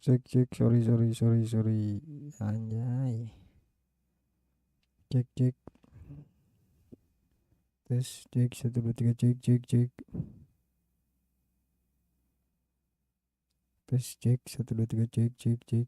Cek cek, sorry sorry sorry sorry. Anjay. Cek cek, tes cek, 1 2 3, cek cek cek. Tes cek, 1 2 3, cek cek cek.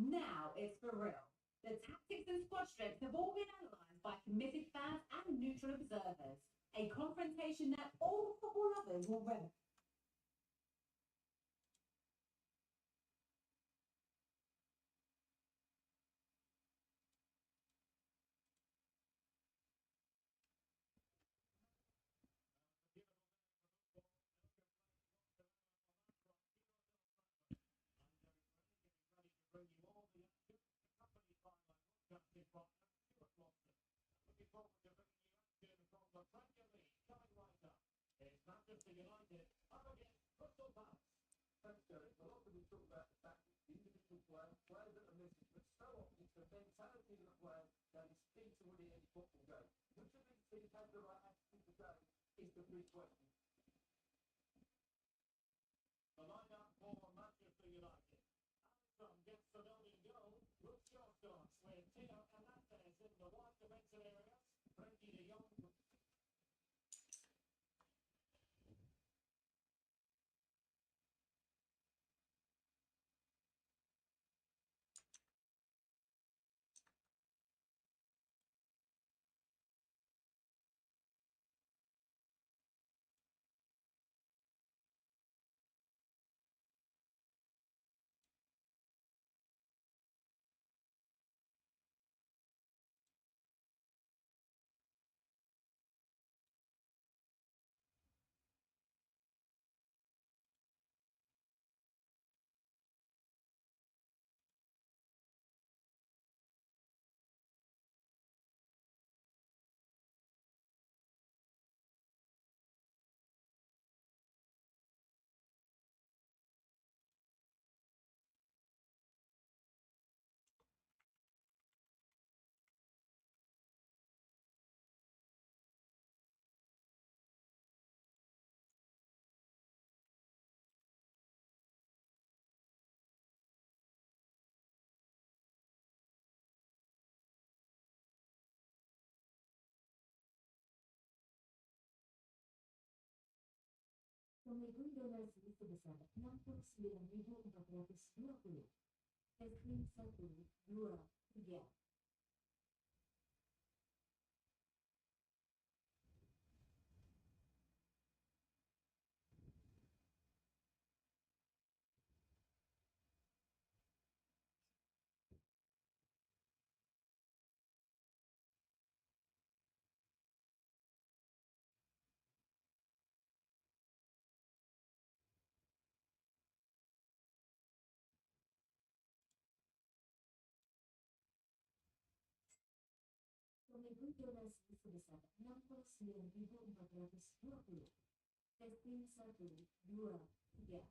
Now it's for real. The tactics and squad strengths have all been analysed by committed fans and neutral observers. A confrontation that all football lovers will relish. Pengikut donasi sebesar 69.420. Testing 1, 2, 3. Pengikut donasi sebesar 69.420. Testing 1, 2, 3.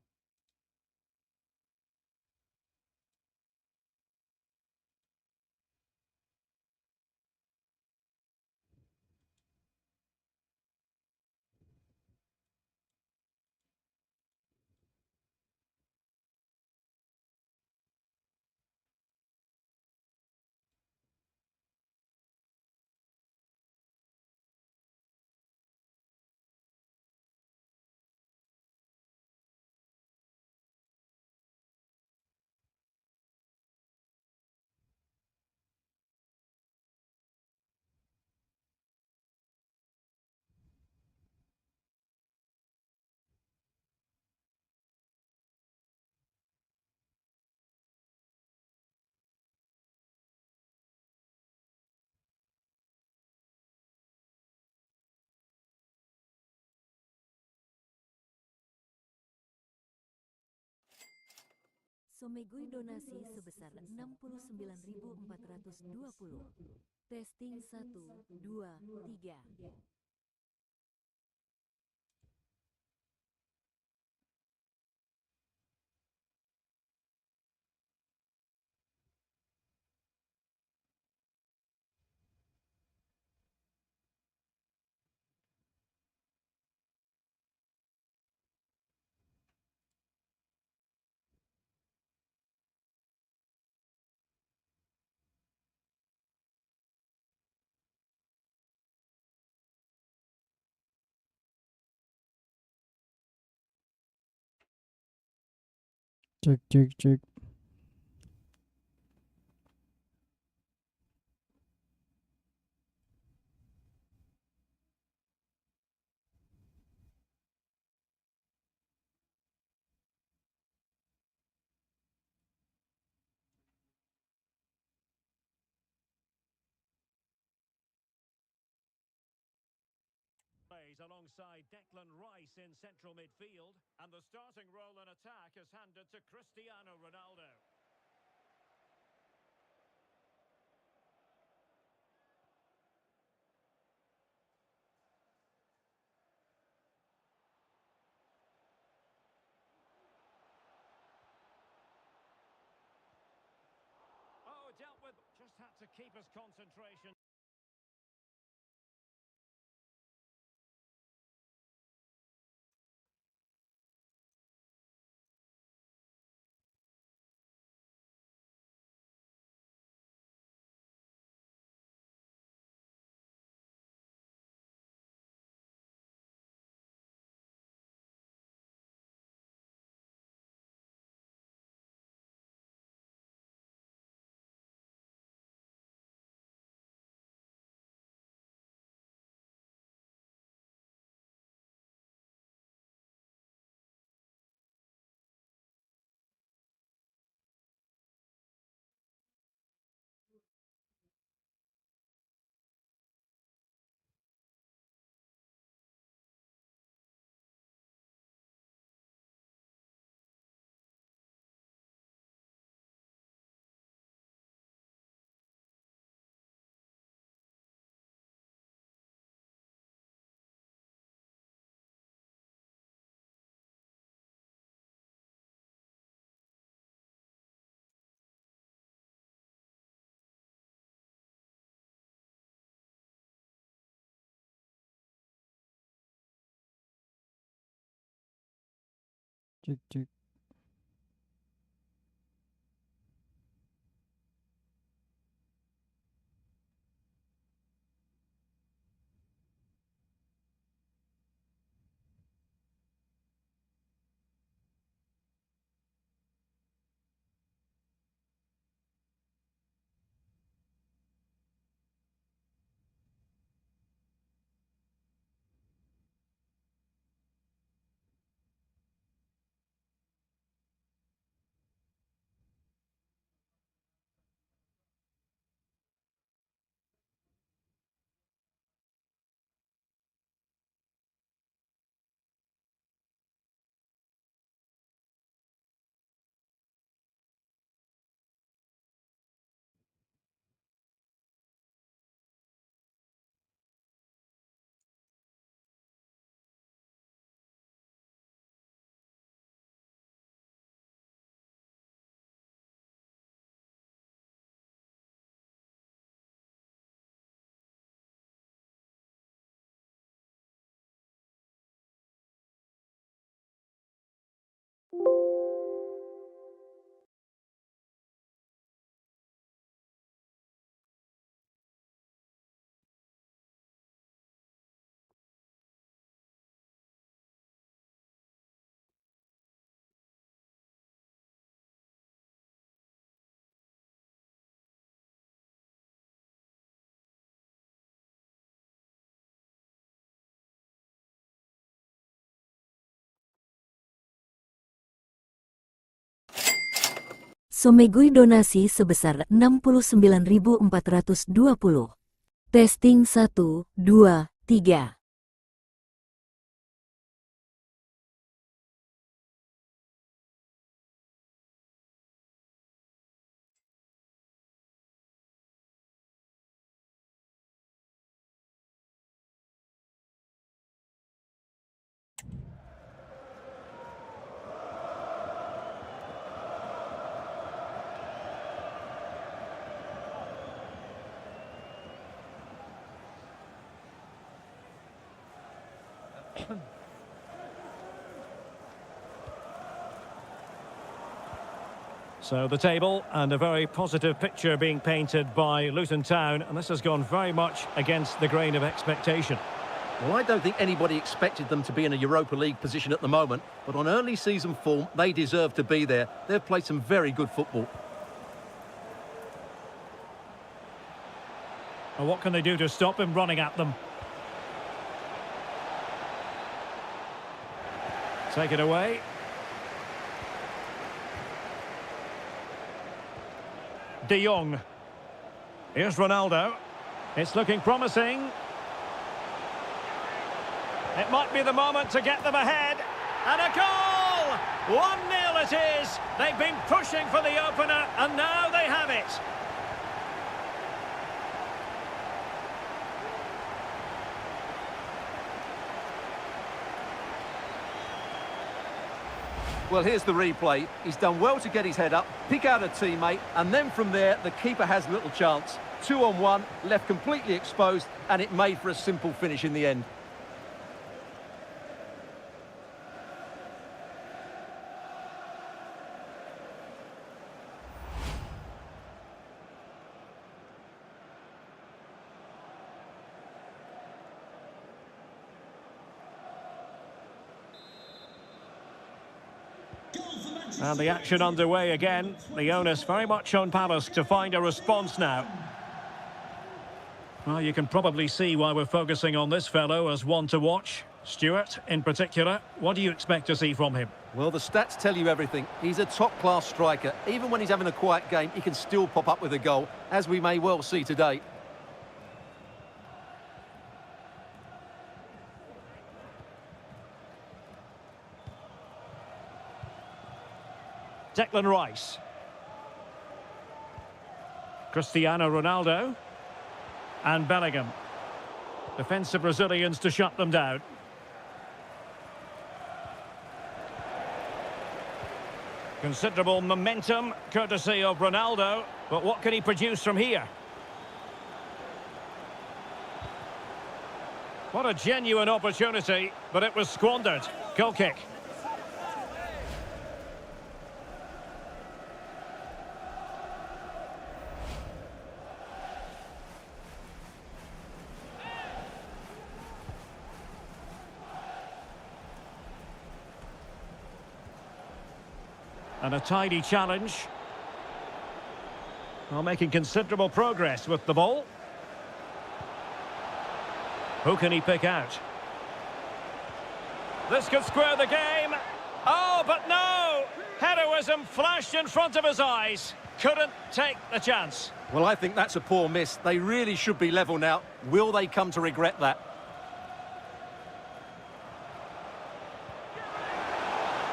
Somegui donasi sebesar 69.420. Testing 1, 2, 3. Cek cek cek. Alongside Declan Rice in central midfield, and the starting role in attack is handed to Cristiano Ronaldo. Oh, dealt with, just had to keep his concentration. Cek cek. Somegui donasi sebesar 69.420. Testing 1, 2, 3. So the table and a very positive picture being painted by Luton Town, and this has gone very much against the grain of expectation. Well, I don't think anybody expected them to be in a Europa League position at the moment, but on early season form, they deserve to be there. They've played some very good football. And what can they do to stop him running at them? Take it away. De Jong. Here's Ronaldo. It's looking promising. It might be the moment to get them ahead. And a goal! 1-0 it is. They've been pushing for the opener, and now they have it. Well, here's the replay. He's done well to get his head up, pick out a teammate, and then from there, the keeper has little chance. 2-on-1, left completely exposed, and it made for a simple finish in the end. And the action underway again. The onus very much on Palace to find a response now. Well, you can probably see why we're focusing on this fellow as one to watch. Stuart, in particular, what do you expect to see from him? Well, the stats tell you everything. He's a top-class striker. Even when he's having a quiet game, he can still pop up with a goal, as we may well see today. Declan Rice. Cristiano Ronaldo. And Bellingham. Defensive Brazilians to shut them down. Considerable momentum, courtesy of Ronaldo. But what can he produce from here? What a genuine opportunity, but it was squandered. Goal kick. And a tidy challenge. Well, making considerable progress with the ball. Who can he pick out? This could square the game. Oh, but no! Heroism flashed in front of his eyes. Couldn't take the chance. Well, I think that's a poor miss. They really should be level now. Will they come to regret that?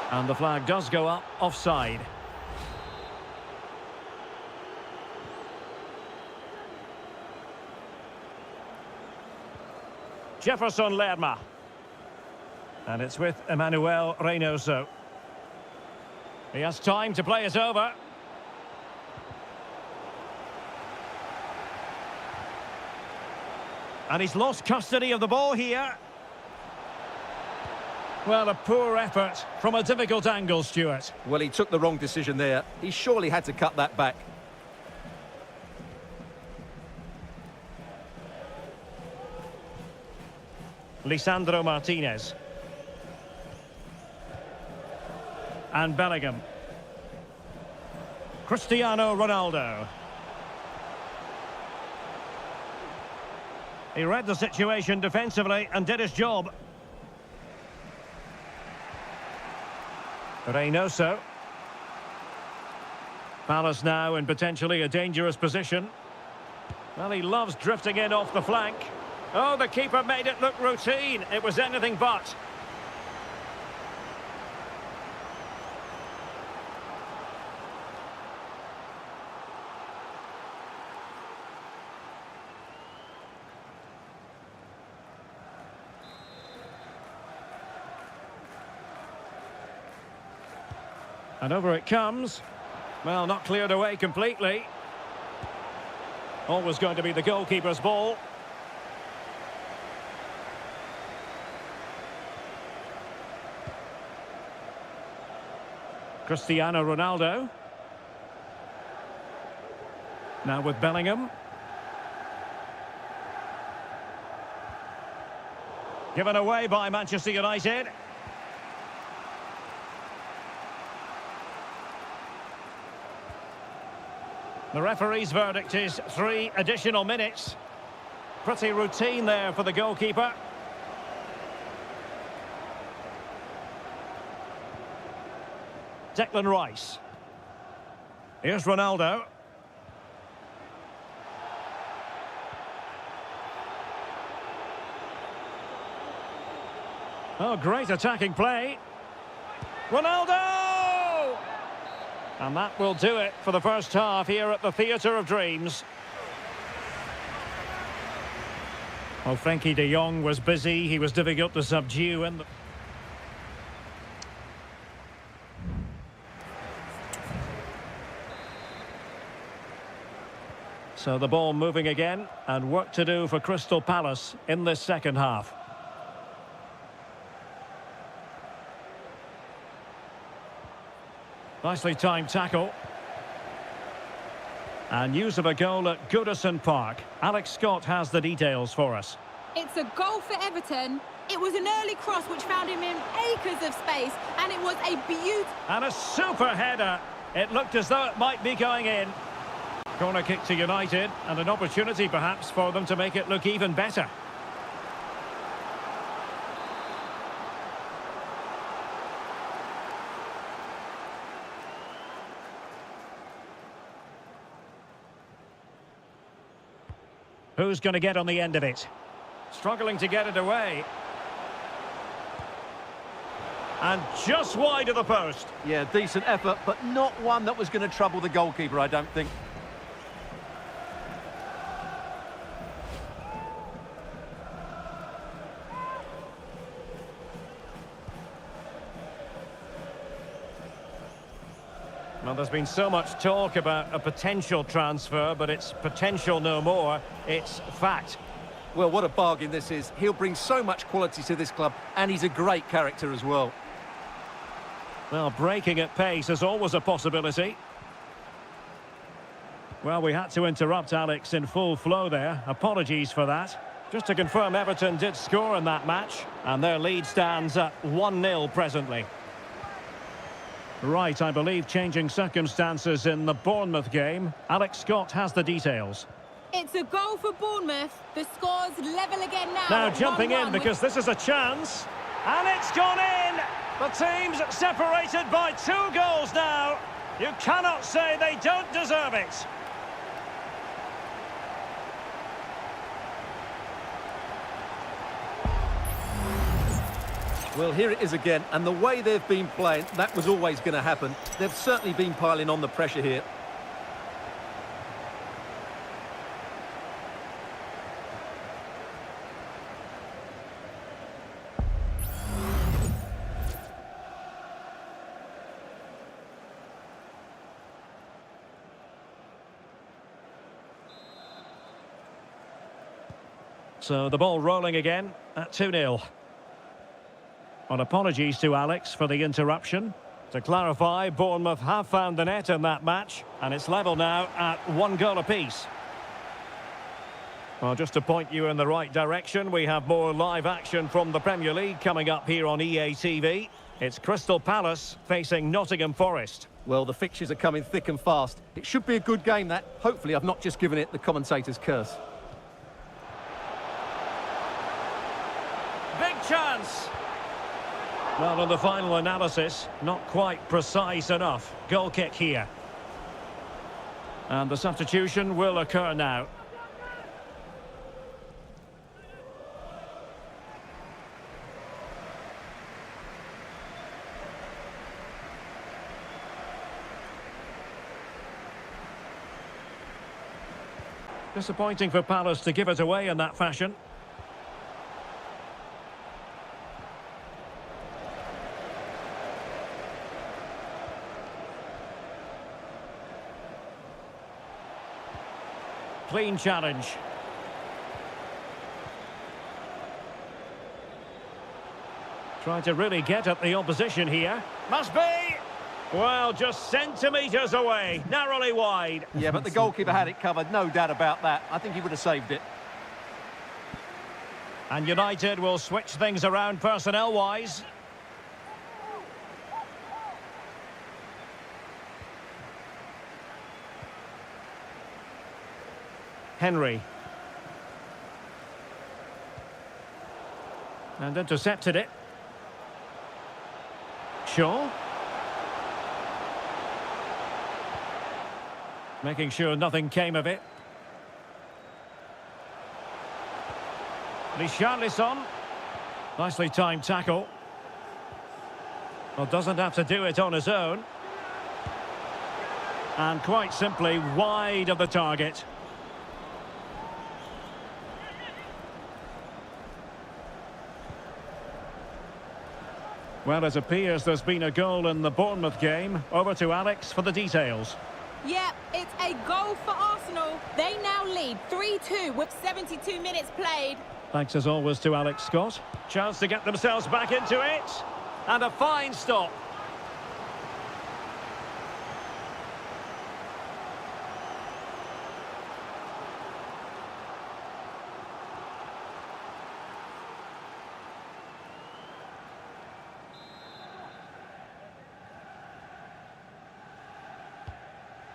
And the flag does go up, offside. Jefferson Lerma. And it's with Emmanuel Reynoso. He has time to play it over. And he's lost custody of the ball here. Well, a poor effort from a difficult angle, Stuart. Well, he took the wrong decision there. He surely had to cut that back. Lisandro Martinez. And Bellingham. Cristiano Ronaldo. He read the situation defensively and did his job. Reynoso. Palace now in potentially a dangerous position. Well, he loves drifting in off the flank. Oh, the keeper made it look routine. It was anything but. And over it comes. Well, not cleared away completely. Always going to be the goalkeeper's ball. Cristiano Ronaldo. Now with Bellingham. Given away by Manchester United. The referee's verdict is 3 additional minutes. Pretty routine there for the goalkeeper. Declan Rice. Here's Ronaldo. Oh, great attacking play. Ronaldo! And that will do it for the first half here at the Theatre of Dreams. Well, Frenkie de Jong was busy. He was difficult to subdue in the... So the ball moving again, and work to do for Crystal Palace in this second half. Nicely timed tackle. And news of a goal at Goodison Park. Alex Scott has the details for us. It's a goal for Everton. It was an early cross which found him in acres of space, and it was a beautiful... And a super header. It looked as though it might be going in. Corner kick to United, and an opportunity perhaps for them to make it look even better. Who's going to get on the end of it? Struggling to get it away. And just wide of the post. Yeah, decent effort, but not one that was going to trouble the goalkeeper, I don't think. Well, there's been so much talk about a potential transfer, but it's potential no more. It's fact. Well, what a bargain this is. He'll bring so much quality to this club, and he's a great character as well. Well, breaking at pace is always a possibility. Well, we had to interrupt Alex in full flow there. Apologies for that. Just to confirm, Everton did score in that match, and their lead stands at 1-0 presently. Right, I believe changing circumstances in the Bournemouth game. Alex Scott has the details. It's a goal for Bournemouth. The score's level again now. Now jumping in because this is a chance. And it's gone in! The team's separated by 2 goals now. You cannot say they don't deserve it. Well, here it is again, and the way they've been playing, that was always going to happen. They've certainly been piling on the pressure here. So the ball rolling again at 2-0. Well, apologies to Alex for the interruption. To clarify, Bournemouth have found the net in that match, and it's level now at 1 goal apiece. Well, just to point you in the right direction, we have more live action from the Premier League coming up here on EA TV. It's Crystal Palace facing Nottingham Forest. Well, the fixtures are coming thick and fast. It should be a good game, that. Hopefully, I've not just given it the commentator's curse. Big chance! Well, in the final analysis, not quite precise enough. Goal kick here. And the substitution will occur now. Disappointing for Palace to give it away in that fashion. Clean challenge. Trying to really get at the opposition here. Must be! Well, just centimetres away, narrowly wide. Yeah, but the goalkeeper had it covered, no doubt about that. I think he would have saved it. And United will switch things around personnel-wise. Henry. And intercepted it. Shaw. Making sure nothing came of it. Richarlison. Nicely timed tackle. Well, doesn't have to do it on his own. And quite simply wide of the target. Well, it appears there's been a goal in the Bournemouth game. Over to Alex for the details. Yeah, it's a goal for Arsenal. They now lead 3-2 with 72 minutes played. Thanks as always to Alex Scott. Chance to get themselves back into it. And a fine stop.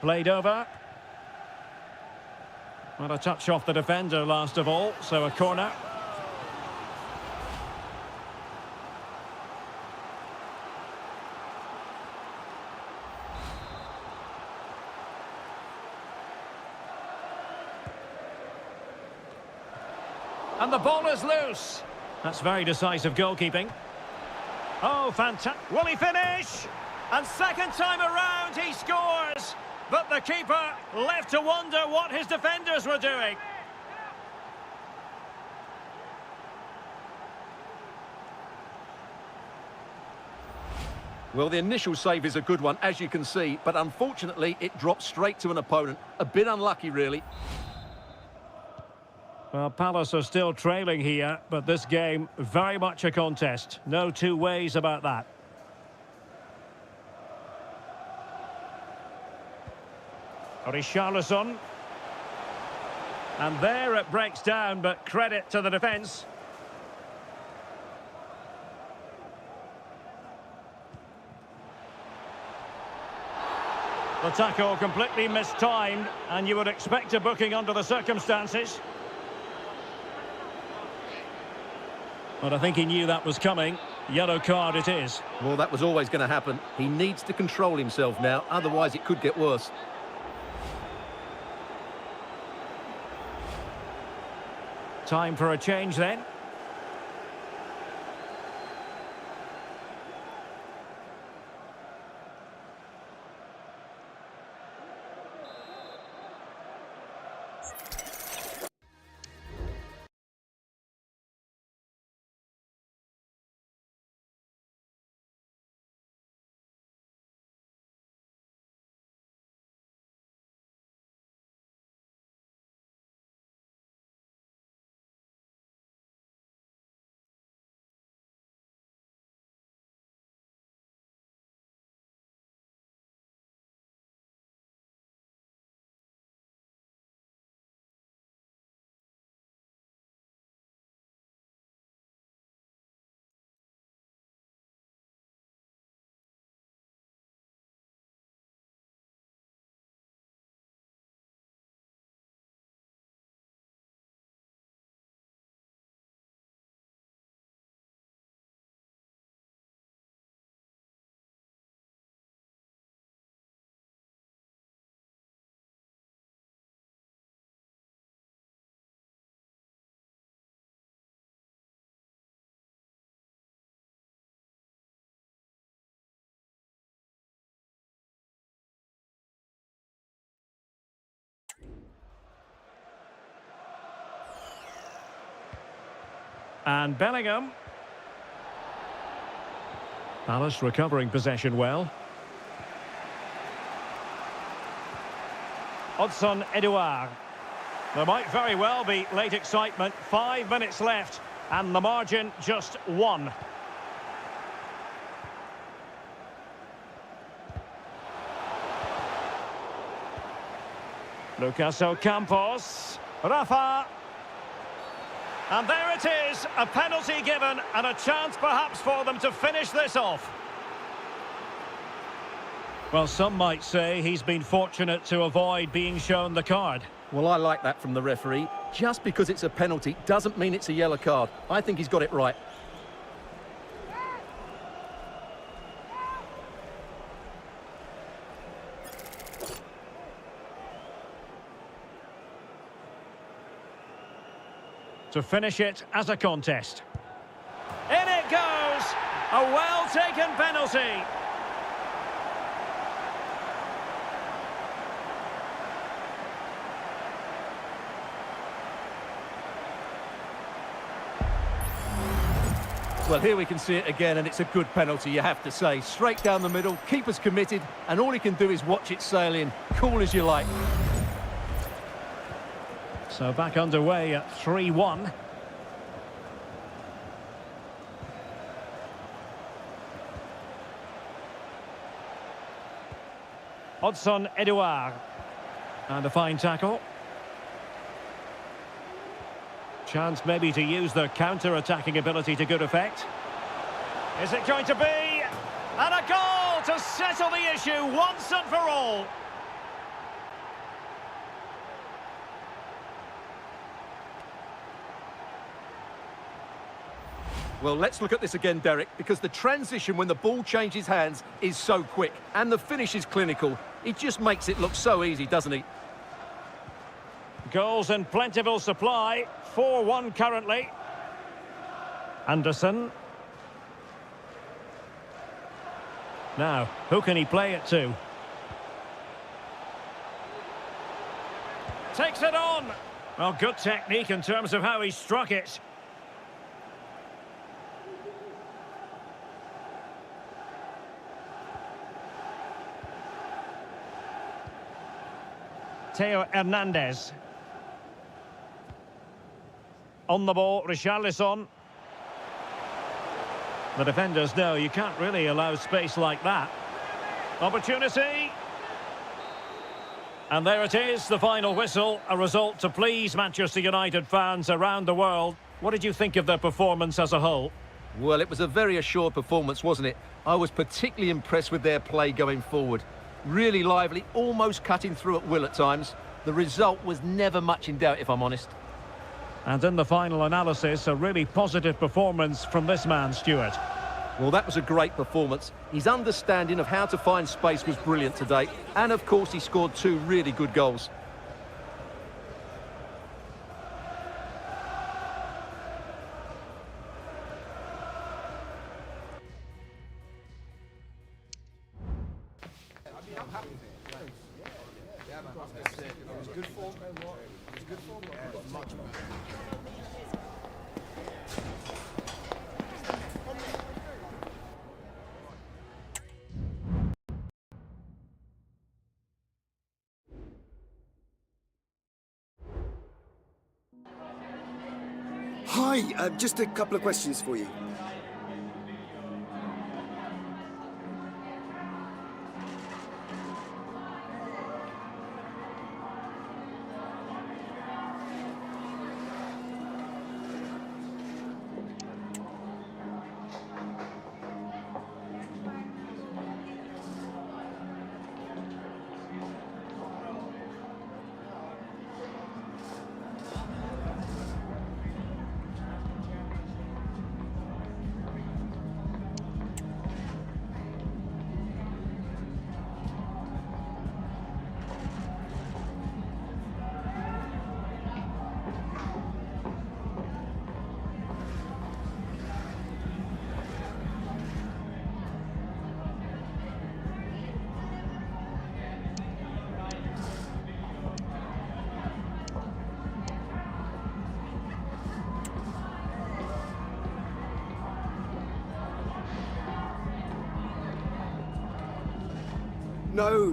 Played over. Well, a touch off the defender last of all, so a corner. And the ball is loose. That's very decisive goalkeeping. Oh, fantastic. Will he finish? And second time around, he scores. But the keeper left to wonder what his defenders were doing. Well, the initial save is a good one, as you can see, but unfortunately it dropped straight to an opponent. A bit unlucky, really. Well, Palace are still trailing here, but this game very much a contest. No two ways about that. Richarlison. And there it breaks down, but credit to the defence. The tackle completely mistimed, and you would expect a booking under the circumstances. But I think he knew that was coming. Yellow card it is. Well, that was always going to happen. He needs to control himself now, otherwise it could get worse. Time for a change then. And Bellingham. Palace recovering possession well. Hudson Edouard. There might very well be late excitement. 5 minutes left and the margin just 1. Lucas Ocampos. Rafa. And there it is, a penalty given and a chance perhaps for them to finish this off. Well, some might say he's been fortunate to avoid being shown the card. Well, I like that from the referee. Just because it's a penalty doesn't mean it's a yellow card. I think he's got it right. To finish it as a contest. In it goes! A well-taken penalty. Well, here we can see it again, and it's a good penalty, you have to say. Straight down the middle, keeper's committed, and all he can do is watch it sail in. Cool as you like. So back underway at 3-1. Hudson Edouard. And a fine tackle. Chance maybe to use their counter-attacking ability to good effect. Is it going to be? And a goal to settle the issue once and for all. Well, let's look at this again, Derek, because the transition when the ball changes hands is so quick, and the finish is clinical. He just makes it look so easy, doesn't he? Goals in plentiful supply. 4-1 currently. Anderson. Now, who can he play it to? Takes it on. Well, good technique in terms of how he struck it. Theo Hernandez. On the ball, Richarlison. The defenders know you can't really allow space like that. Opportunity. And there it is, the final whistle. A result to please Manchester United fans around the world. What did you think of their performance as a whole? Well, it was a very assured performance, wasn't it? I was particularly impressed with their play going forward. Really lively, almost cutting through at will at times. The result was never much in doubt, if I'm honest. And in the final analysis, a really positive performance from this man, Stuart. Well, that was a great performance. His understanding of how to find space was brilliant today. And, of course, he scored 2 really good goals. Hi, just a couple of questions for you.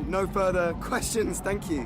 No further questions, thank you.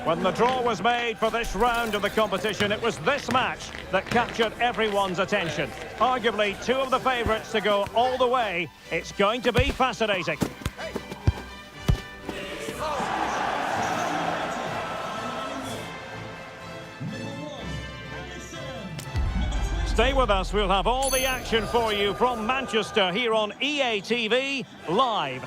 When the draw was made for this round of the competition, it was this match that captured everyone's attention. Arguably two of the favourites to go all the way. It's going to be fascinating. Stay with us, we'll have all the action for you from Manchester here on EA TV Live.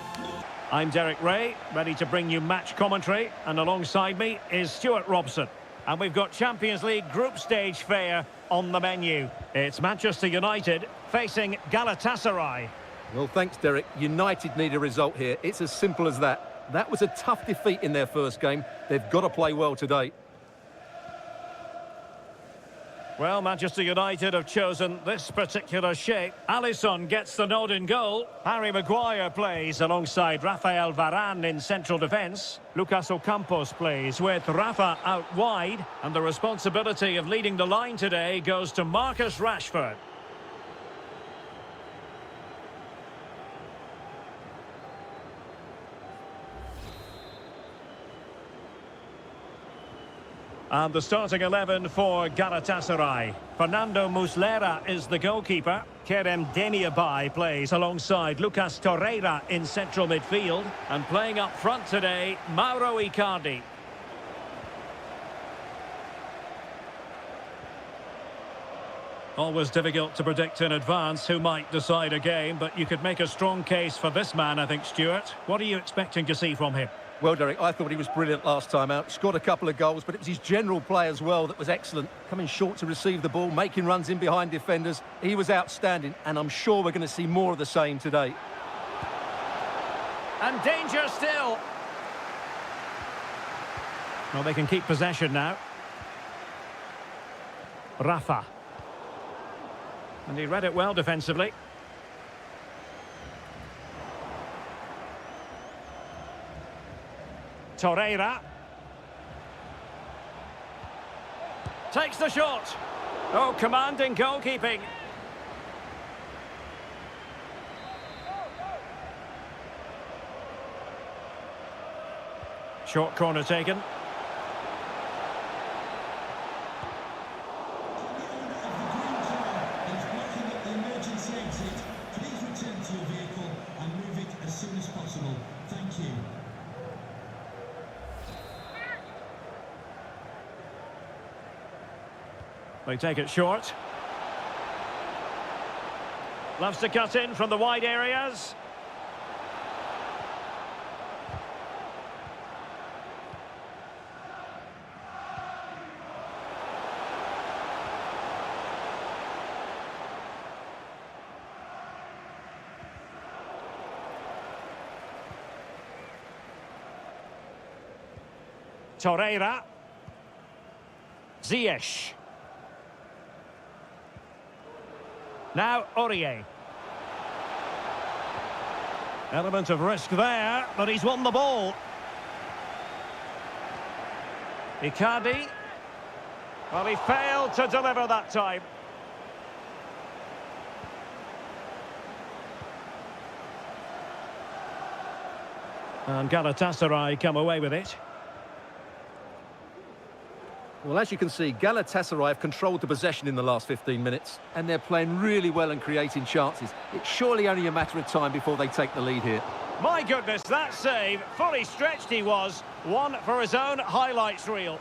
I'm Derek Ray, ready to bring you match commentary, and alongside me is Stuart Robson. And we've got Champions League group stage fare on the menu. It's Manchester United facing Galatasaray. Well, thanks, Derek. United need a result here. It's as simple as that. That was a tough defeat in their first game. They've got to play well today. Well, Manchester United have chosen this particular shape. Alisson gets the nod in goal. Harry Maguire plays alongside Rafael Varane in central defence. Lucas Ocampos plays with Rafa out wide. And the responsibility of leading the line today goes to Marcus Rashford. And the starting 11 for Galatasaray. Fernando Muslera is the goalkeeper. Kerem Demirbay plays alongside Lucas Torreira in central midfield. And playing up front today, Mauro Icardi. Always difficult to predict in advance who might decide a game, but you could make a strong case for this man, I think, Stuart. What are you expecting to see from him? Well, Derek, I thought he was brilliant last time out. Scored a couple of goals, but it was his general play as well that was excellent. Coming short to receive the ball, making runs in behind defenders. He was outstanding, and I'm sure we're going to see more of the same today. And danger still. Well, they can keep possession now. Rafa. And he read it well defensively. Torreira. Takes the shot. Oh, commanding goalkeeping. Short corner taken. They take it short. Loves to cut in from the wide areas. Torreira. Ziyech. Now Aurier. Element of risk there, but he's won the ball. Icardi. Well, he failed to deliver that time. And Galatasaray come away with it. Well, as you can see, Galatasaray have controlled the possession in the last 15 minutes, and they're playing really well and creating chances. It's surely only a matter of time before they take the lead here. My goodness, that save, fully stretched he was. One for his own highlights reel.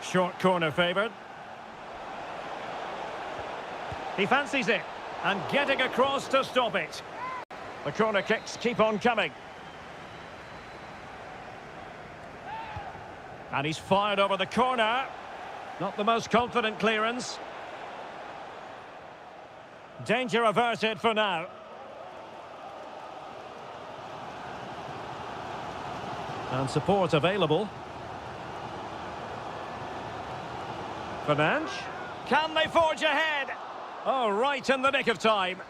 Short corner favoured. He fancies it, and getting across to stop it. The corner kicks keep on coming. And he's fired over the corner. Not the most confident clearance. Danger averted for now. And support available. Fernandes. Can they forge ahead? Oh, right in the nick of time.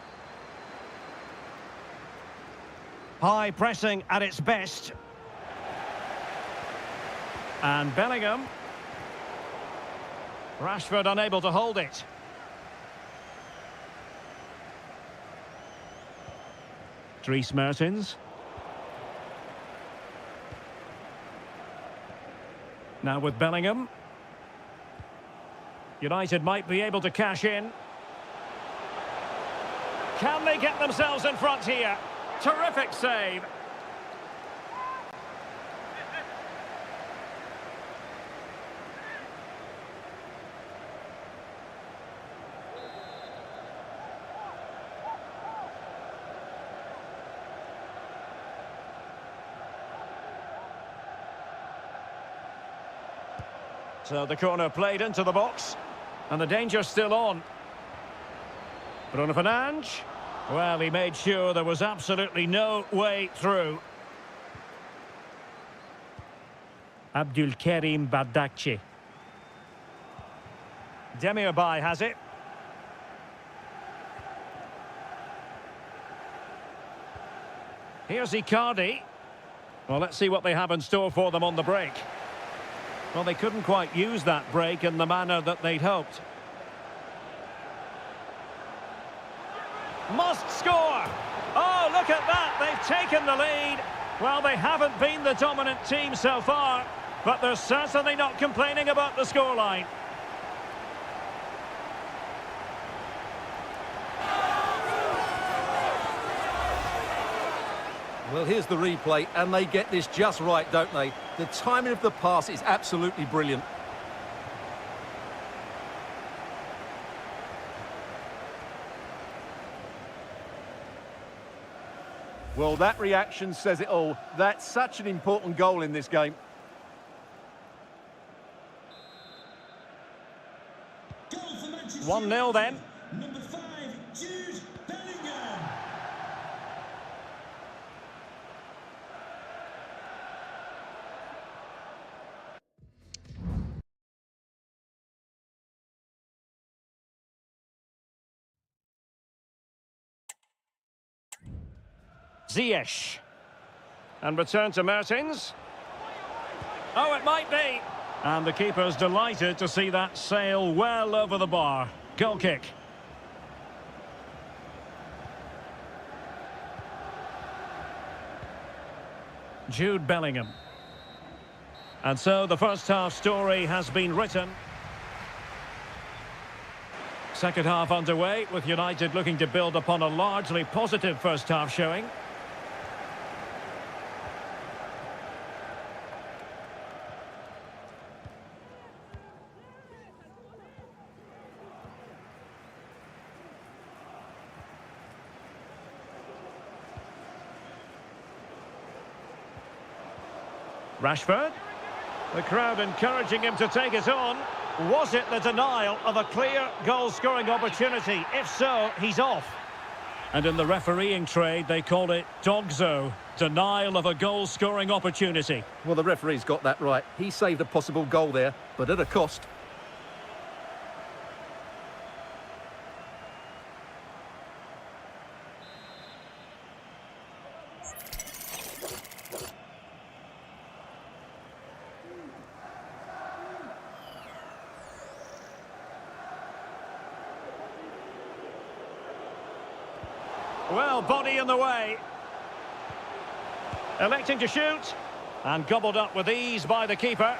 High pressing at its best. And Bellingham. Rashford unable to hold it. Dries Mertens. Now with Bellingham. United might be able to cash in. Can they get themselves in front here? Terrific save. So the corner played into the box. And the danger's still on. Bruno Fernandes. Well, he made sure there was absolutely no way through. Abdulkarim Bardakci. Demirbay has it. Here's Icardi. Well, let's see what they have in store for them on the break. Well, they couldn't quite use that break in the manner that they'd hoped. Must score! Oh, look at that! They've taken the lead. Well, they haven't been the dominant team so far, but they're certainly not complaining about the scoreline. Well, here's the replay, and they get this just right, don't they? The timing of the pass is absolutely brilliant. Well, that reaction says it all. That's such an important goal in this game. Goal for Manchester 1-0 then. Number 5, Jude Bellingham. Ziyech. And return to Mertens. Oh, it might be. And the keeper's delighted to see that sail well over the bar. Goal kick. Jude Bellingham. And so the first half story has been written. Second half underway, with United looking to build upon a largely positive first half showing. Rashford. The crowd encouraging him to take it on. Was it the denial of a clear goal-scoring opportunity? If so, he's off. And in the refereeing trade, they call it dogzo, denial of a goal-scoring opportunity. Well, the referee's got that right. He saved a possible goal there, but at a cost. Well, body in the way. Electing to shoot. And gobbled up with ease by the keeper.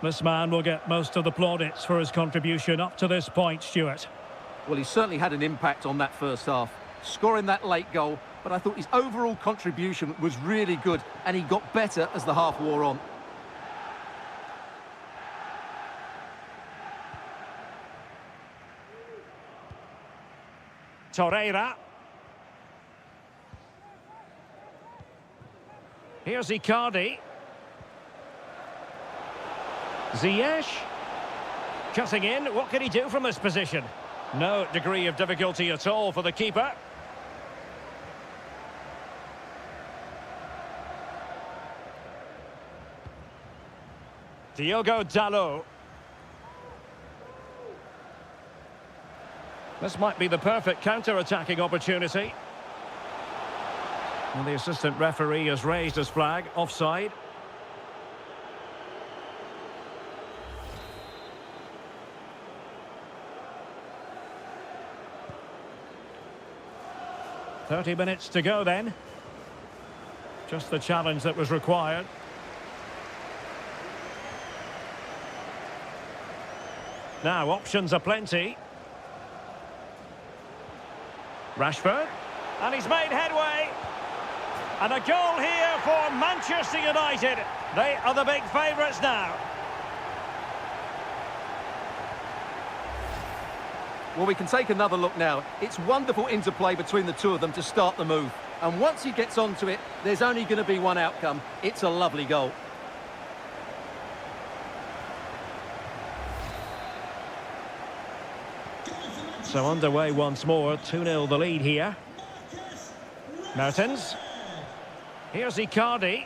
This man will get most of the plaudits for his contribution up to this point, Stuart. Well, he certainly had an impact on that first half, scoring that late goal, but I thought his overall contribution was really good, and he got better as the half wore on. Torreira. Here's Icardi. Ziyech. Cutting in. What can he do from this position? No degree of difficulty at all for the keeper. Diogo Dalot. This might be the perfect counter-attacking opportunity. And the assistant referee has raised his flag, offside. 30 minutes to go then. Just the challenge that was required. Now, options are plenty. Rashford. And he's made headway. And a goal here for Manchester United. They are the big favourites now. Well, we can take another look now. It's wonderful interplay between the two of them to start the move. And once he gets onto it, there's only going to be one outcome. It's a lovely goal. So underway once more, 2-0 the lead here. Mertens. Here's Icardi.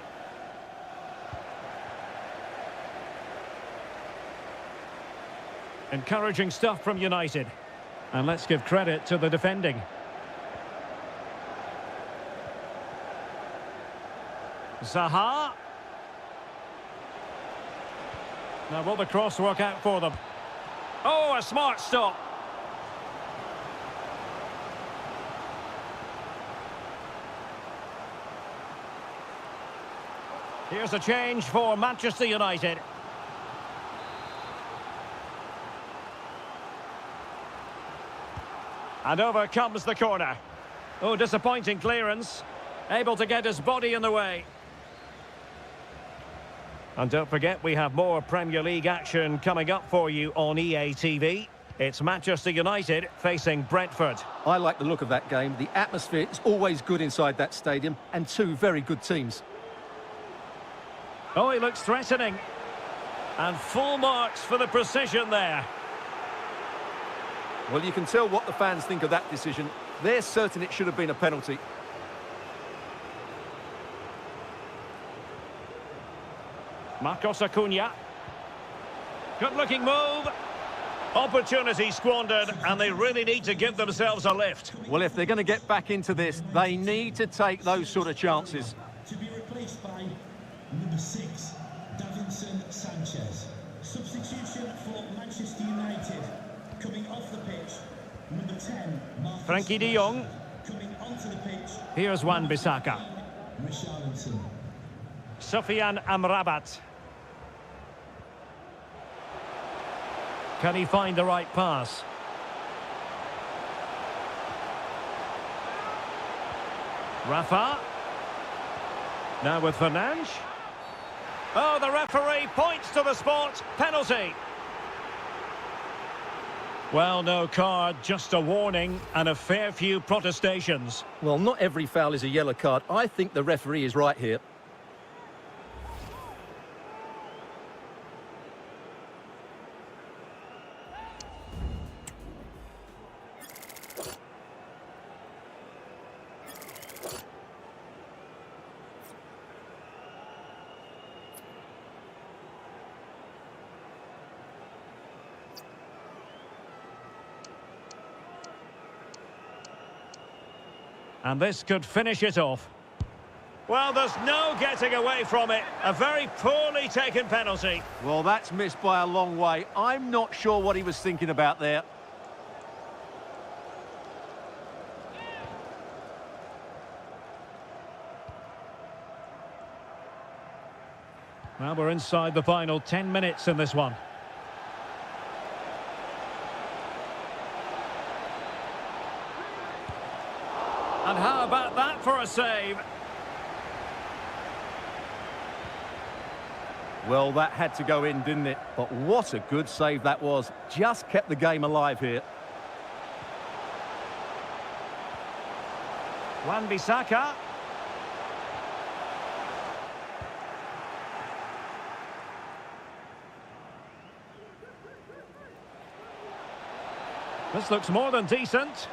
Encouraging stuff from United. And let's give credit to the defending. Zaha. Now will the cross work out for them? Oh, a smart stop. Here's a change for Manchester United. And over comes the corner. Oh, disappointing clearance. Able to get his body in the way. And don't forget, we have more Premier League action coming up for you on EA TV. It's Manchester United facing Brentford. I like the look of that game. The atmosphere is always good inside that stadium, and two very good teams. Oh, he looks threatening. And full marks for the precision there. Well, you can tell what the fans think of that decision. They're certain it should have been a penalty. Marcos Acuna. Good-looking move. Opportunity squandered, and they really need to give themselves a lift. Well, if they're going to get back into this, they need to take those sort of chances. To be replaced by number 6, Davinson Sanchez. Substitution for Manchester United. Coming off the pitch, number 10, Marcus Frankie de Jong. Coming onto the pitch, Here's Wan-Bissaka. Richarlison. Sofiane Amrabat. Can he find the right pass? Rafa. Now with Fernandes. Oh, the referee points to the spot. Penalty. Well, no card, just a warning and a fair few protestations. Well, not every foul is a yellow card. I think the referee is right here. And this could finish it off. Well, there's no getting away from it. A very poorly taken penalty. Well, that's missed by a long way. I'm not sure what he was thinking about there. Well, we're inside the final 10 minutes in this one. And how about that for a save? Well, that had to go in, didn't it? But what a good save that was. Just kept the game alive here. Wan-Bissaka. This looks more than decent.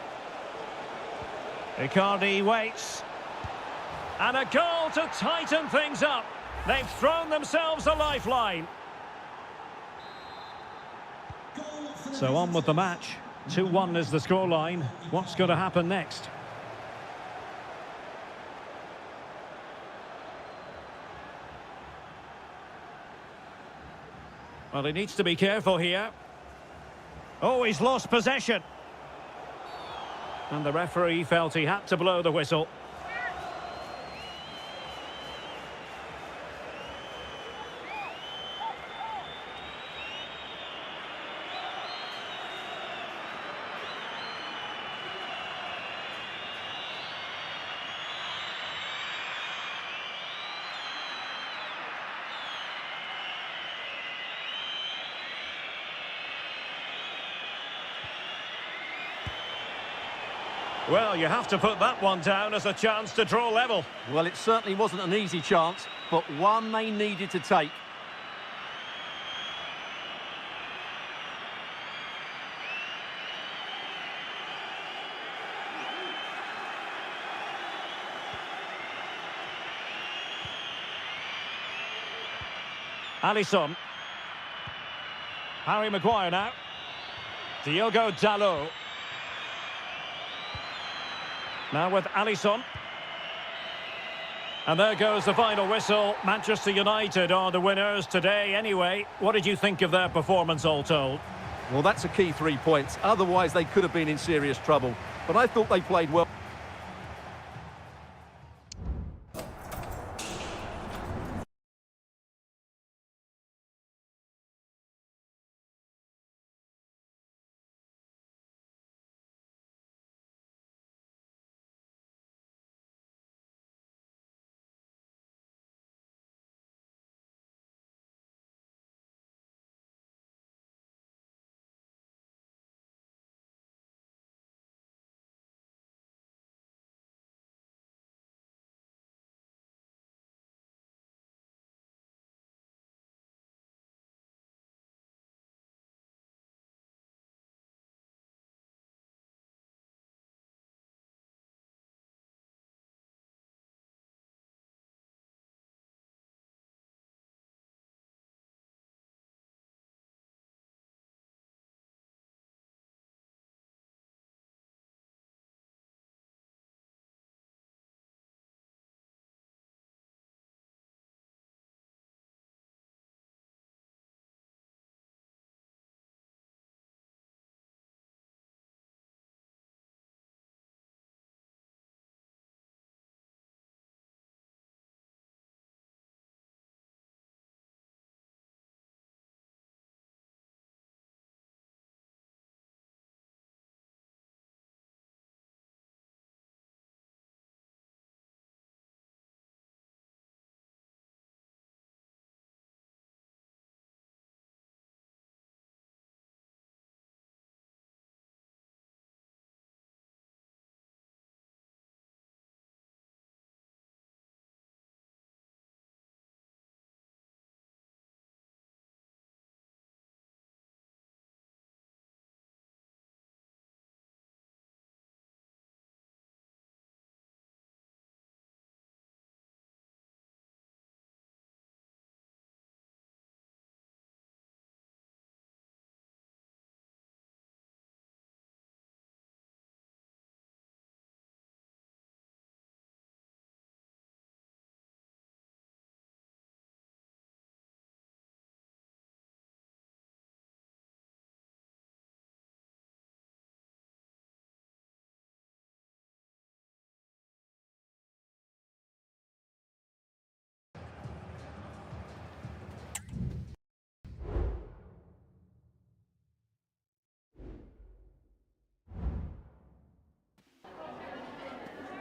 Icardi waits. And a goal to tighten things up. They've thrown themselves a lifeline. So on with the match. 2-1 is the scoreline. What's going to happen next? Well, he needs to be careful here. Oh, he's lost possession. And the referee felt he had to blow the whistle. Well, you have to put that one down as a chance to draw level. Well, it certainly wasn't an easy chance, but one they needed to take. Alisson. Harry Maguire now. Diogo Dalot. Now with Alisson. And there goes the final whistle. Manchester United are the winners today anyway. What did you think of their performance all told? Well, that's a key 3 points. Otherwise, they could have been in serious trouble. But I thought they played well.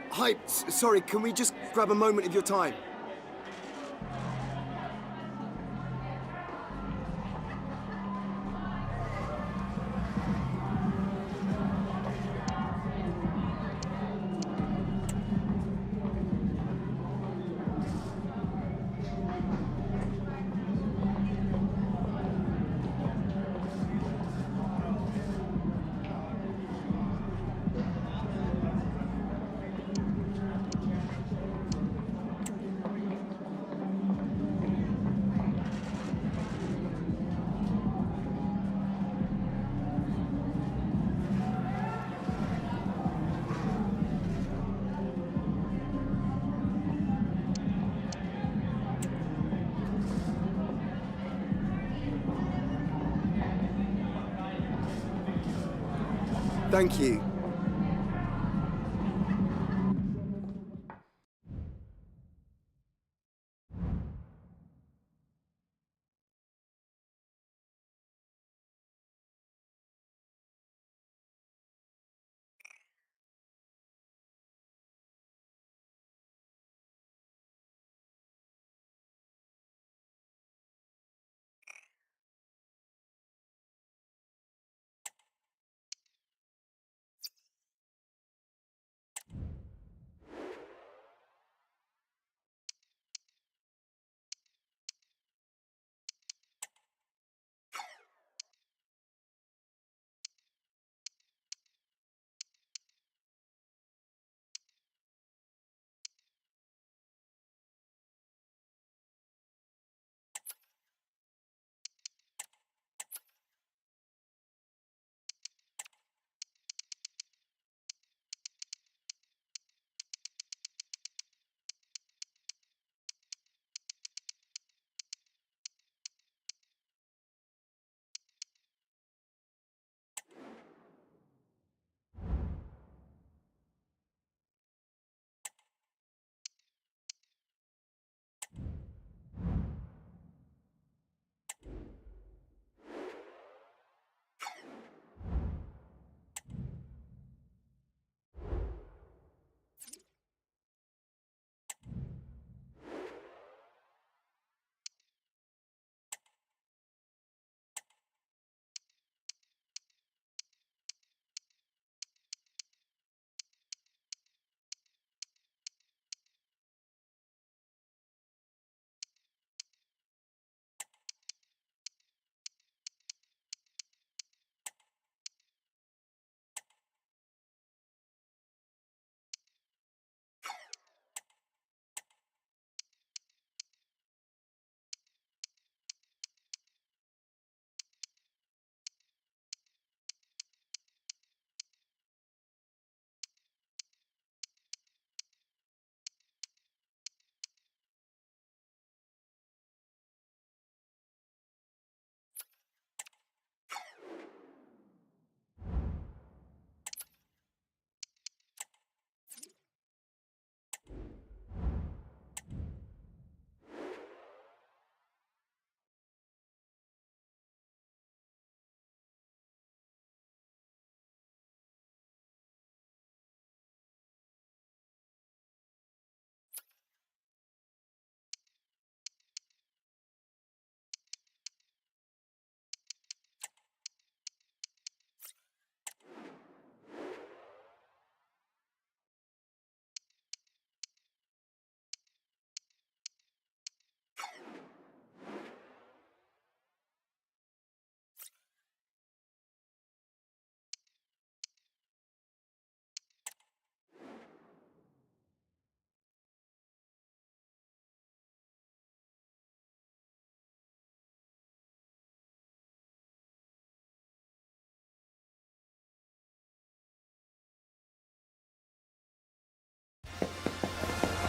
Hi, sorry, can we just grab a moment of your time? Thank you.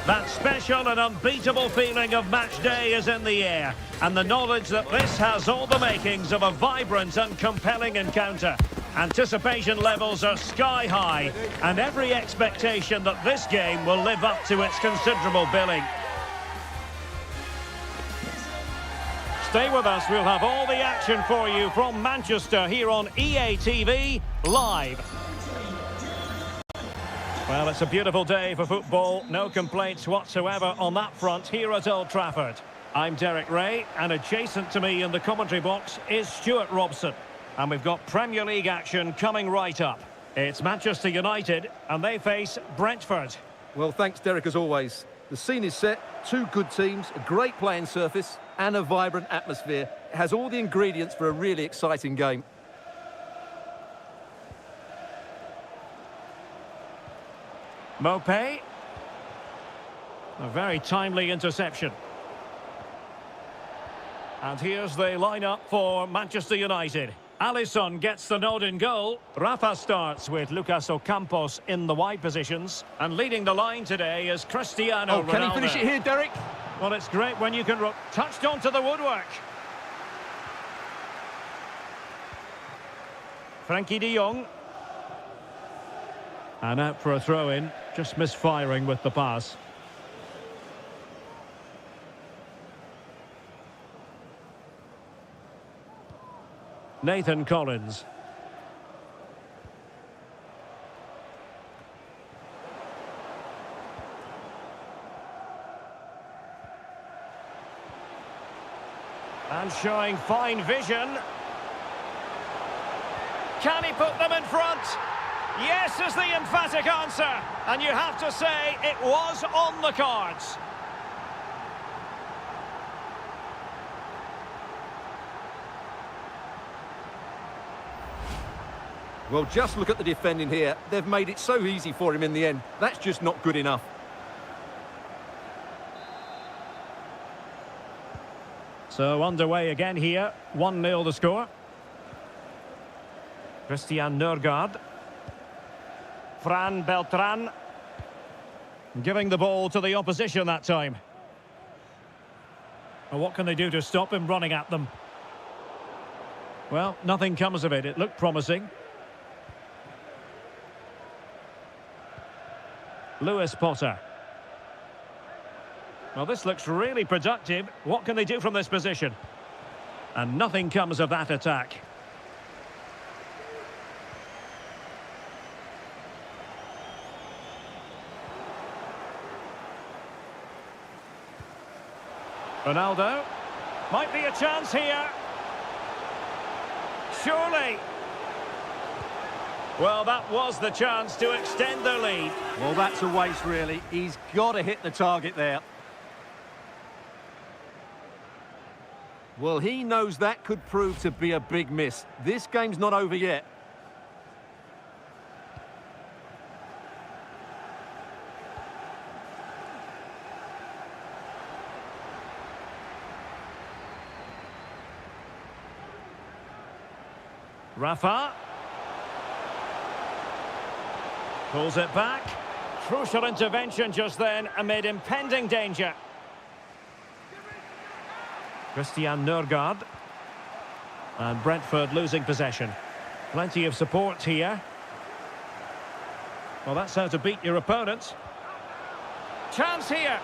That special and unbeatable feeling of match day is in the air, and the knowledge that this has all the makings of a vibrant and compelling encounter. Anticipation levels are sky high, and every expectation that this game will live up to its considerable billing. Stay with us, we'll have all the action for you from Manchester here on EA TV Live. Well, it's a beautiful day for football. No complaints whatsoever on that front here at Old Trafford. I'm Derek Ray, and adjacent to me in the commentary box is Stuart Robson. And we've got Premier League action coming right up. It's Manchester United, and they face Brentford. Well, thanks, Derek, as always. The scene is set, two good teams, a great playing surface, and a vibrant atmosphere. It has all the ingredients for a really exciting game. Mopé. A very timely interception. And here's the lineup for Manchester United. Alisson gets the nod in goal. Rafa starts with Lucas Ocampos in the wide positions. And leading the line today is Cristiano Ronaldo. Can he finish it here, Derek? Well, it's great when you can... touched onto the woodwork. Frankie de Jong. And out for a throw-in. Just misfiring with the pass. Nathan Collins. And showing fine vision. Can he put them in front? Yes is the emphatic answer. And you have to say it was on the cards. Well, just look at the defending here. They've made it so easy for him in the end. That's just not good enough. So underway again here. 1-0 the score. Christian Nørgaard. Fran Beltran. Giving the ball to the opposition that time. Well, what can they do to stop him running at them? Well, nothing comes of it. It looked promising. Lewis Potter. Well, this looks really productive. What can they do from this position? And nothing comes of that attack. Ronaldo. Might be a chance here. Surely. Well, that was the chance to extend their lead. Well, that's a waste, really. He's got to hit the target there. Well, he knows that could prove to be a big miss. This game's not over yet. Rafa. Pulls it back. Crucial intervention just then amid impending danger. Christian Nørgaard. And Brentford losing possession. Plenty of support here. Well, that's how to beat your opponent. Chance here.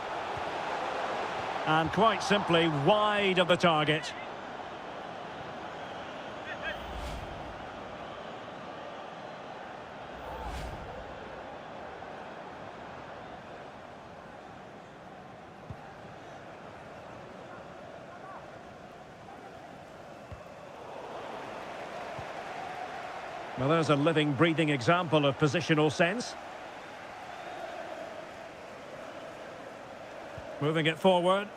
And quite simply wide of the target. Well, there's a living, breathing example of positional sense. Moving it forward.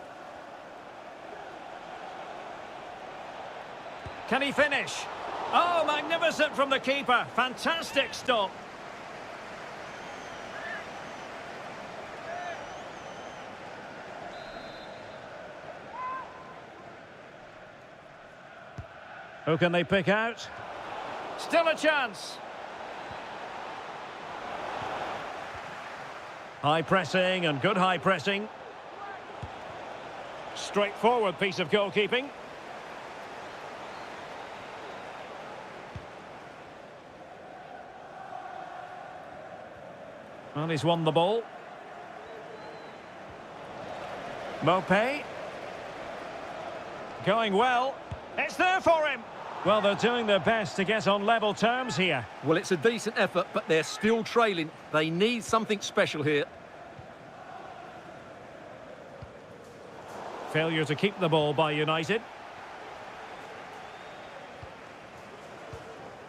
Can he finish? Oh, magnificent from the keeper. Fantastic stop. Who can they pick out? Still a chance. High pressing and good high pressing. Straightforward piece of goalkeeping. Well, he's won the ball. Mopé. Going well. It's there for him. Well, they're doing their best to get on level terms here. Well, it's a decent effort, but they're still trailing. They need something special here. Failure to keep the ball by United.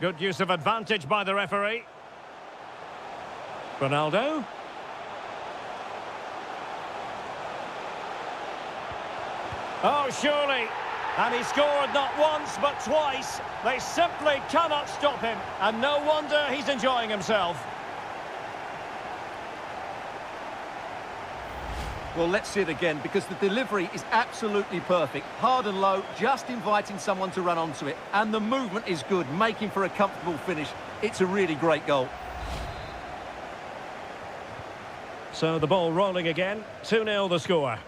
Good use of advantage by the referee. Ronaldo. Oh, surely. And he scored not once, but twice. They simply cannot stop him. And no wonder he's enjoying himself. Well, let's see it again, because the delivery is absolutely perfect. Hard and low, just inviting someone to run onto it. And the movement is good, making for a comfortable finish. It's a really great goal. So the ball rolling again. 2-0 the score.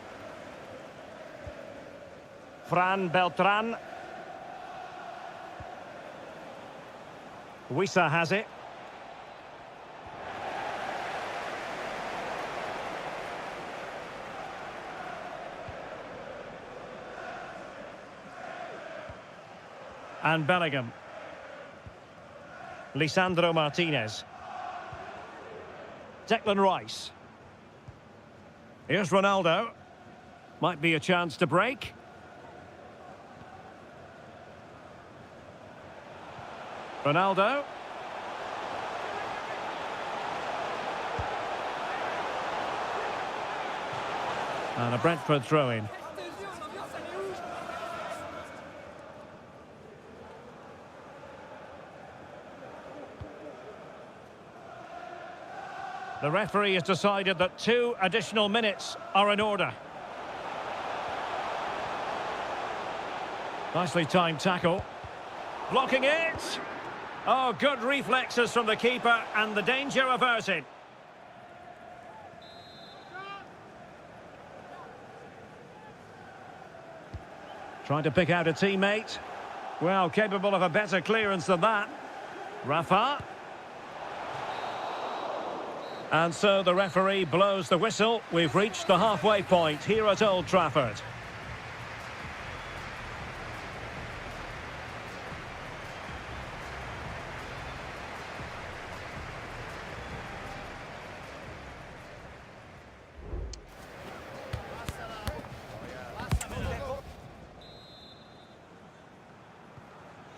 Fran Beltran. Wissa has it. And Bellingham. Lisandro Martinez. Declan Rice. Here's Ronaldo. Might be a chance to break. Ronaldo. And a Brentford throw-in. The referee has decided that 2 additional minutes are in order. Nicely timed tackle. Blocking it. Oh, good reflexes from the keeper and the danger averted. Trying to pick out a teammate. Well, capable of a better clearance than that. Rafa. And so the referee blows the whistle. We've reached the halfway point here at Old Trafford.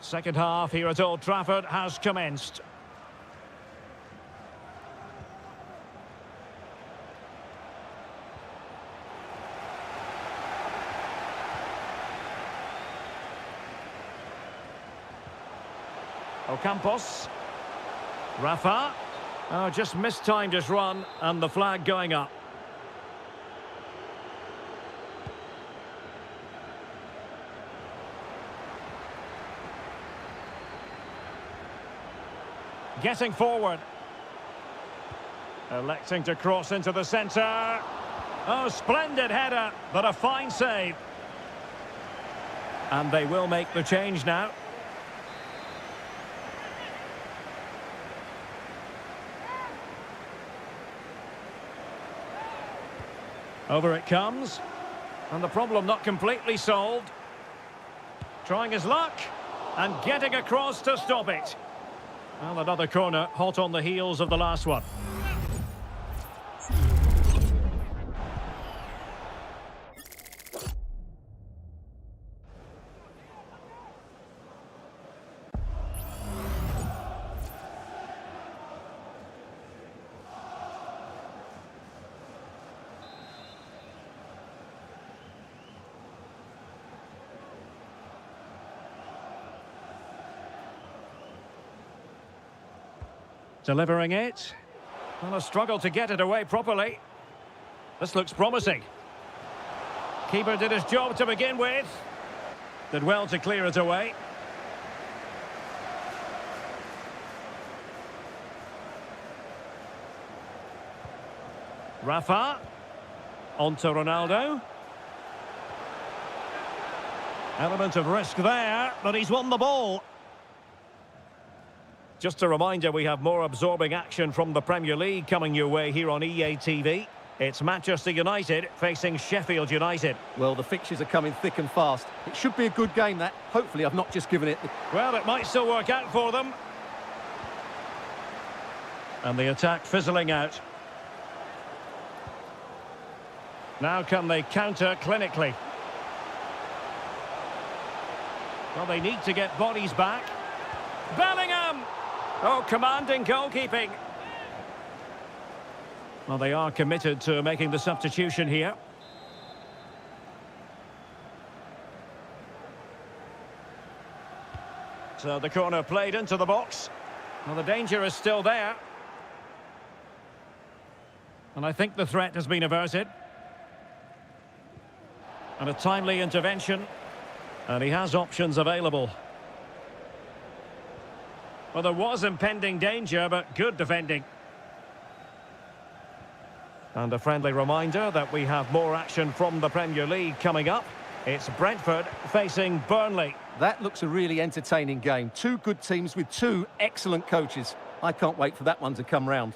Second half here at Old Trafford has commenced. Ocampos. Rafa. Oh, just mistimed his run and the flag going up. Getting forward. Electing to cross into the centre. Oh, splendid header, but a fine save. And they will make the change now. Over it comes. And the problem not completely solved. Trying his luck. And getting across to stop it. Well, another corner, hot on the heels of the last one. Delivering it. Well, a struggle to get it away properly. This looks promising. Keeper did his job to begin with. Did well to clear it away. Rafa. On to Ronaldo. Element of risk there, but he's won the ball. Just a reminder, we have more absorbing action from the Premier League coming your way here on EA TV. It's Manchester United facing Sheffield United. Well, the fixtures are coming thick and fast. It should be a good game, that. Hopefully I've not just given it... Well, it might still work out for them. And the attack fizzling out. Now can they counter clinically? Well, they need to get bodies back. Bellingham! Oh, commanding goalkeeping. Well, they are committed to making the substitution here. So the corner played into the box. Well, the danger is still there. And I think the threat has been averted. And a timely intervention. And he has options available. Well, there was impending danger, but good defending. And a friendly reminder that we have more action from the Premier League coming up. It's Brentford facing Burnley. That looks a really entertaining game. Two good teams with two excellent coaches. I can't wait for that one to come round.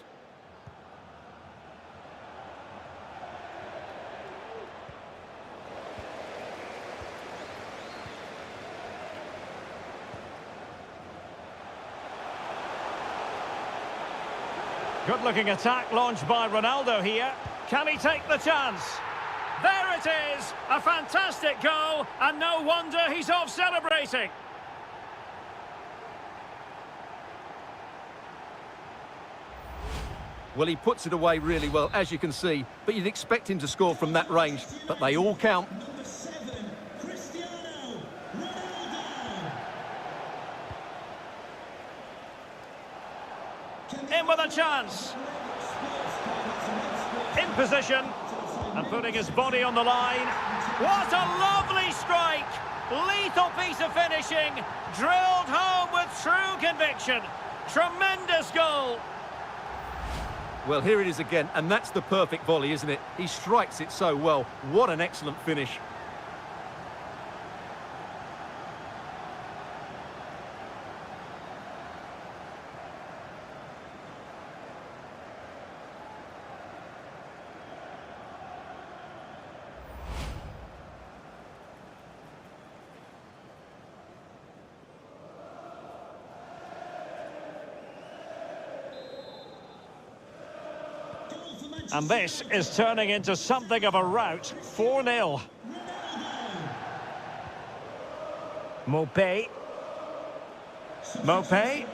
Good-looking attack launched by Ronaldo here. Can he take the chance? There it is! A fantastic goal, and no wonder he's off celebrating. Well, he puts it away really well, as you can see, but you'd expect him to score from that range, but they all count. Number 7, Cristiano Ronaldo. In with a chance. In position. And putting his body on the line. What a lovely strike! Lethal piece of finishing. Drilled home with true conviction. Tremendous goal. Well, here it is again, and that's the perfect volley, isn't it? He strikes it so well. What an excellent finish. And this is turning into something of a rout. 4-0. Mopé. Mopé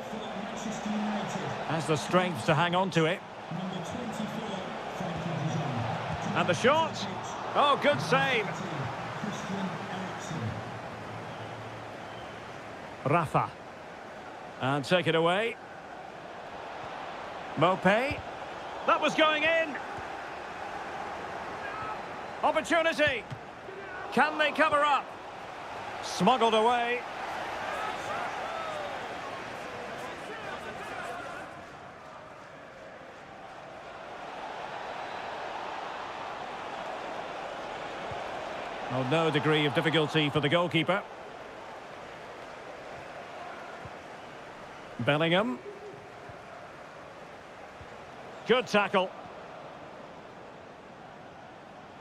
has the strength to hang on to it. And the shot. Oh, good save. Rafa. And take it away. Mopé. That was going in. Opportunity. Can they cover up? Smuggled away. Well, no degree of difficulty for the goalkeeper. Bellingham. Good tackle.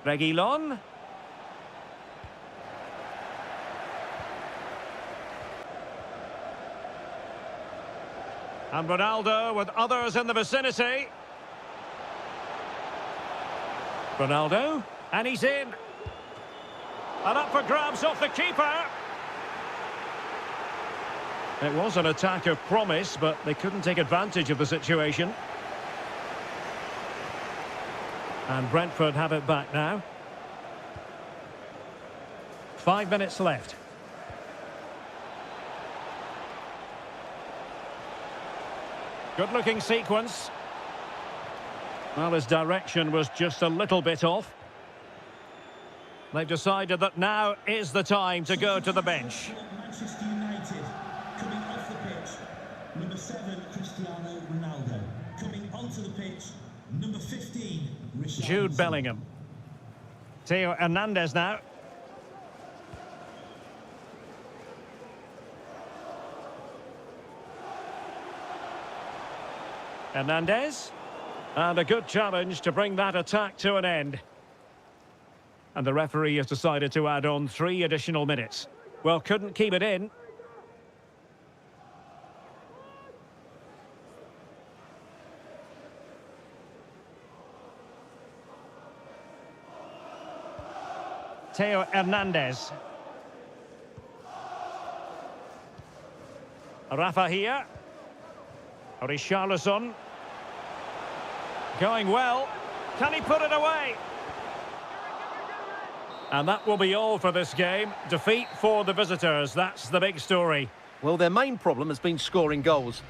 Reguilon. And Ronaldo with others in the vicinity. Ronaldo. And he's in. And up for grabs off the keeper. It was an attack of promise, but they couldn't take advantage of the situation. And Brentford have it back now. 5 minutes left. Good-looking sequence. Well, his direction was just a little bit off. They've decided that now is the time to go to the bench. Manchester United coming off the pitch. Number 7, Cristiano Ronaldo. Coming onto the pitch, number 15, Jude Bellingham. Theo Hernandez now. Hernandez. And a good challenge to bring that attack to an end. And the referee has decided to add on 3 additional minutes. Well, couldn't keep it in. Theo Hernandez. Rafa here. Richarlison. Going well. Can he put it away? And that will be all for this game. Defeat for the visitors. That's the big story. Well, their main problem has been scoring goals.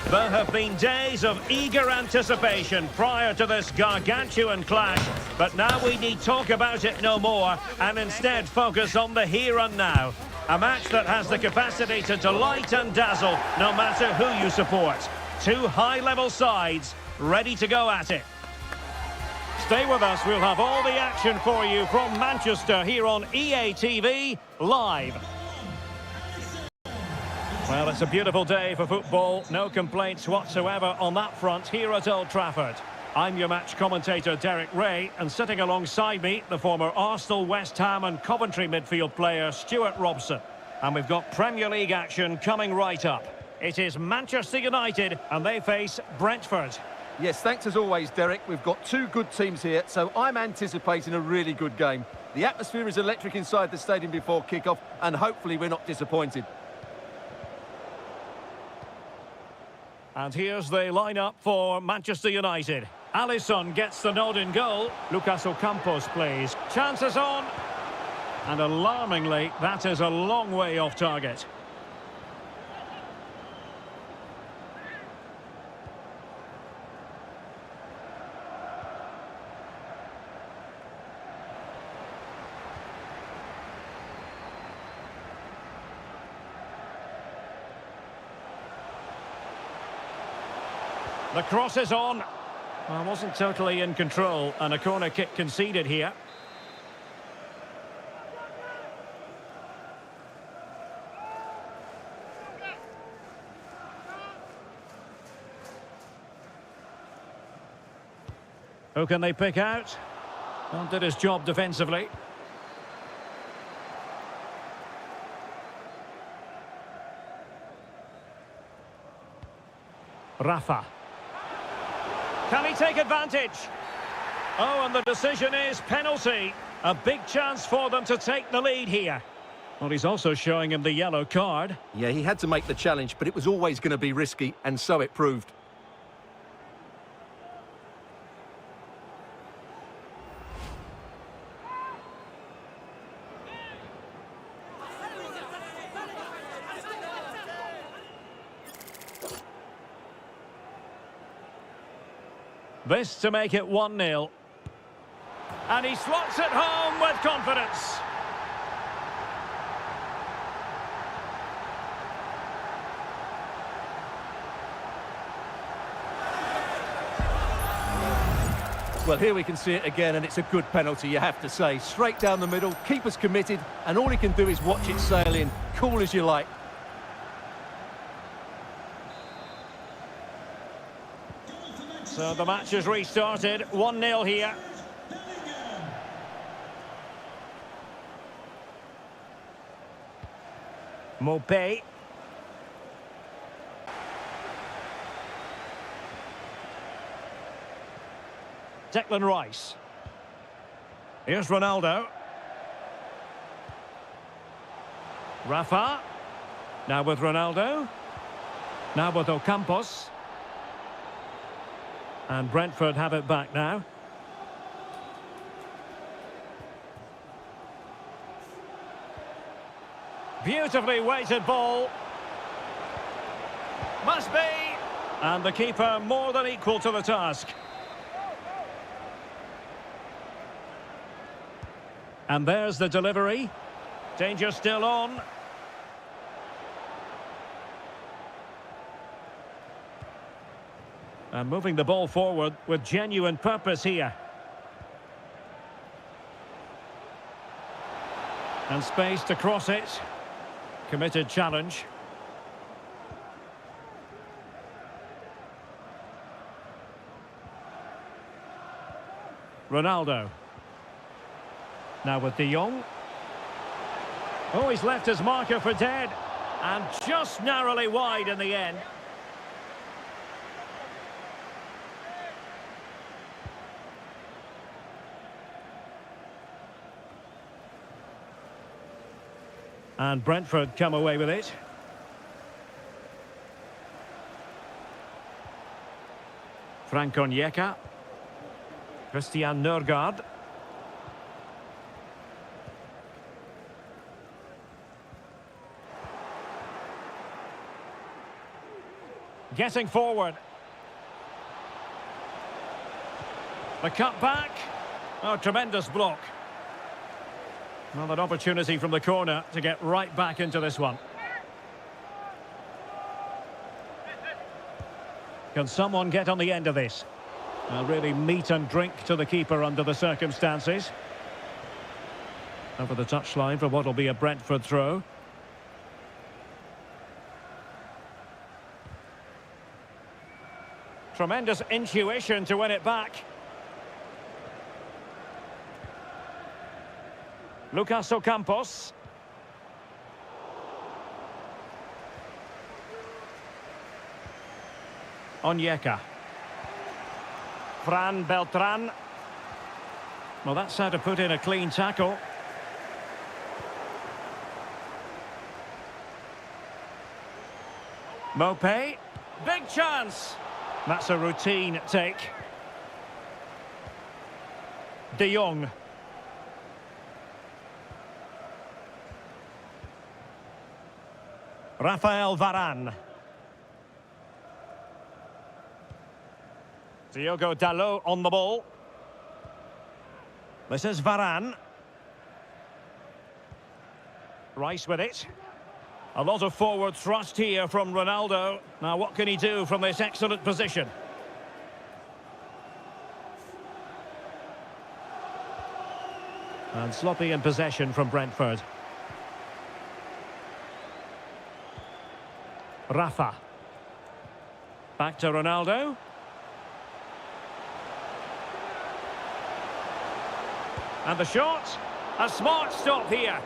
There have been days of eager anticipation prior to this gargantuan clash, but now we need talk about it no more and instead focus on the here and now. A match that has the capacity to delight and dazzle no matter who you support. Two high-level sides ready to go at it. Stay with us, we'll have all the action for you from Manchester here on EA TV Live. Well, it's a beautiful day for football. No complaints whatsoever on that front here at Old Trafford. I'm your match commentator, Derek Ray, and sitting alongside me, the former Arsenal, West Ham and Coventry midfield player, Stuart Robson. And we've got Premier League action coming right up. It is Manchester United, and they face Brentford. Yes, thanks as always, Derek. We've got two good teams here, so I'm anticipating a really good game. The atmosphere is electric inside the stadium before kick-off, and hopefully we're not disappointed. And here's the lineup for Manchester United. Alisson gets the nod in goal. Lucas Ocampos plays. Chances on. And alarmingly, that is a long way off target. The cross is on. Well, wasn't totally in control, and a corner kick conceded here. Who can they pick out? Well, did his job defensively. Rafa. Can he take advantage? Oh, and the decision is penalty. A big chance for them to take the lead here. Well, he's also showing him the yellow card. Yeah, he had to make the challenge, but it was always going to be risky, and so it proved. This to make it 1-0. And he slots it home with confidence. Well, here we can see it again, and it's a good penalty, you have to say. Straight down the middle, keeper's committed, and all he can do is watch it sail in. Cool as you like. So the match has restarted. 1-0 here. Mopé. Declan Rice. Here's Ronaldo. Rafa. Now with Ronaldo. Now with Ocampos. And Brentford have it back now. Beautifully weighted ball. Must be. And the keeper more than equal to the task. And there's the delivery. Danger still on. And moving the ball forward with genuine purpose here. And space to cross it. Committed challenge. Ronaldo. Now with De Jong. Oh, he's left his marker for dead. And just narrowly wide in the end. And Brentford come away with it. Frank Onyeka. Christian Nørgaard. getting forward. The cut back. Oh, tremendous block. Well, an opportunity from the corner to get right back into this one. Can someone get on the end of this? Really meat and drink to the keeper under the circumstances. Over the touchline for what will be a Brentford throw. Tremendous intuition to win it back. Lucas Ocampos. Onyeka. Fran Beltran. Well, that's how to put in a clean tackle. Mopé. Big chance. That's a routine take. De Jong. Rafael Varane. Diogo Dalot on the ball. This is Varane. Rice with it. A lot of forward thrust here from Ronaldo. Now what can he do from this excellent position? And sloppy in possession from Brentford. Rafa. Back to Ronaldo. And the shot. A smart stop here.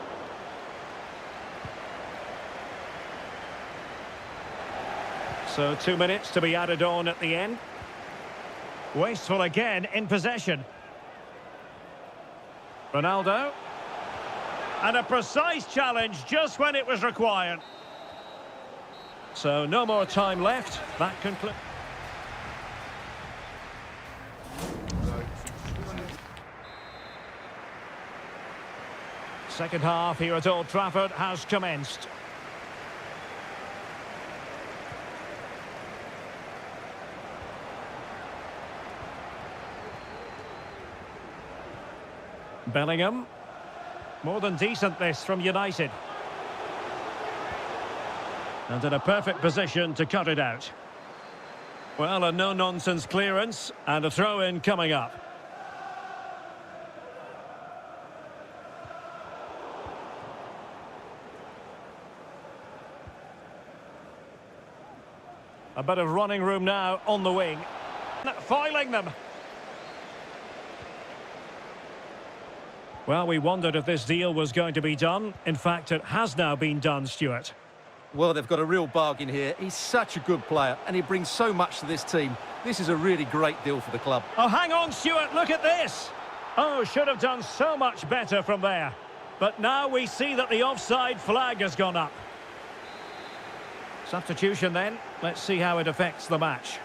So 2 minutes to be added on at the end. Wasteful again in possession. Ronaldo. And a precise challenge just when it was required. So no more time left. That concludes. Second half here at Old Trafford has commenced. Bellingham. More than decent this from United. And in a perfect position to cut it out. Well, a no-nonsense clearance and a throw-in coming up. A bit of running room now on the wing. Foiling them. Well, we wondered if this deal was going to be done. In fact, it has now been done, Stuart. Well, they've got a real bargain here. He's such a good player, and he brings so much to this team. This is a really great deal for the club. Oh, hang on, Stuart, look at this! Oh, should have done so much better from there. But now we see that the offside flag has gone up. Substitution then. Let's see how it affects the match.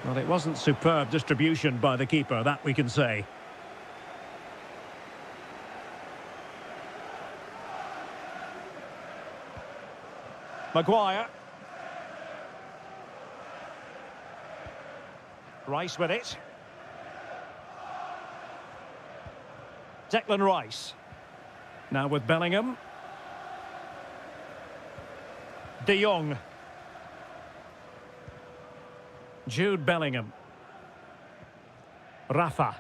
Well, it wasn't superb distribution by the keeper, that we can say. Maguire. Rice with it. Declan Rice. Now with Bellingham. De Jong. Jude Bellingham. Rafa.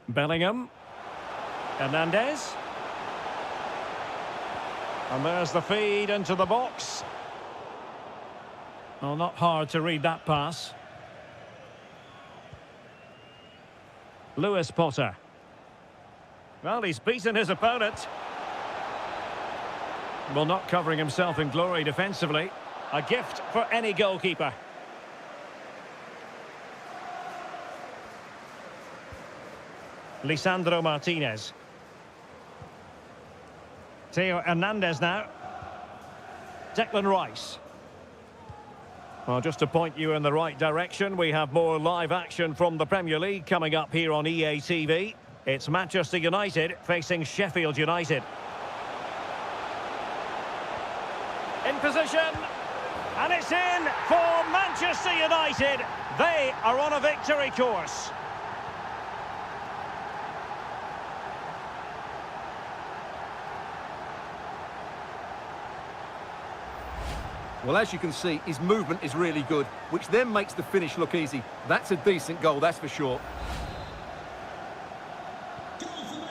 Bellingham. Hernandez. And there's the feed into the box. Well, not hard to read that pass. Lewis Potter. Well, he's beaten his opponent. Well, not covering himself in glory defensively. A gift for any goalkeeper. Lisandro Martinez. Theo Hernandez now. Declan Rice. Well, just to point you in the right direction, we have more live action from the Premier League coming up here on EA TV. It's Manchester United facing Sheffield United. position. And it's in for Manchester United. They are on a victory course. Well, as you can see, his movement is really good, which then makes the finish look easy. That's a decent goal, that's for sure.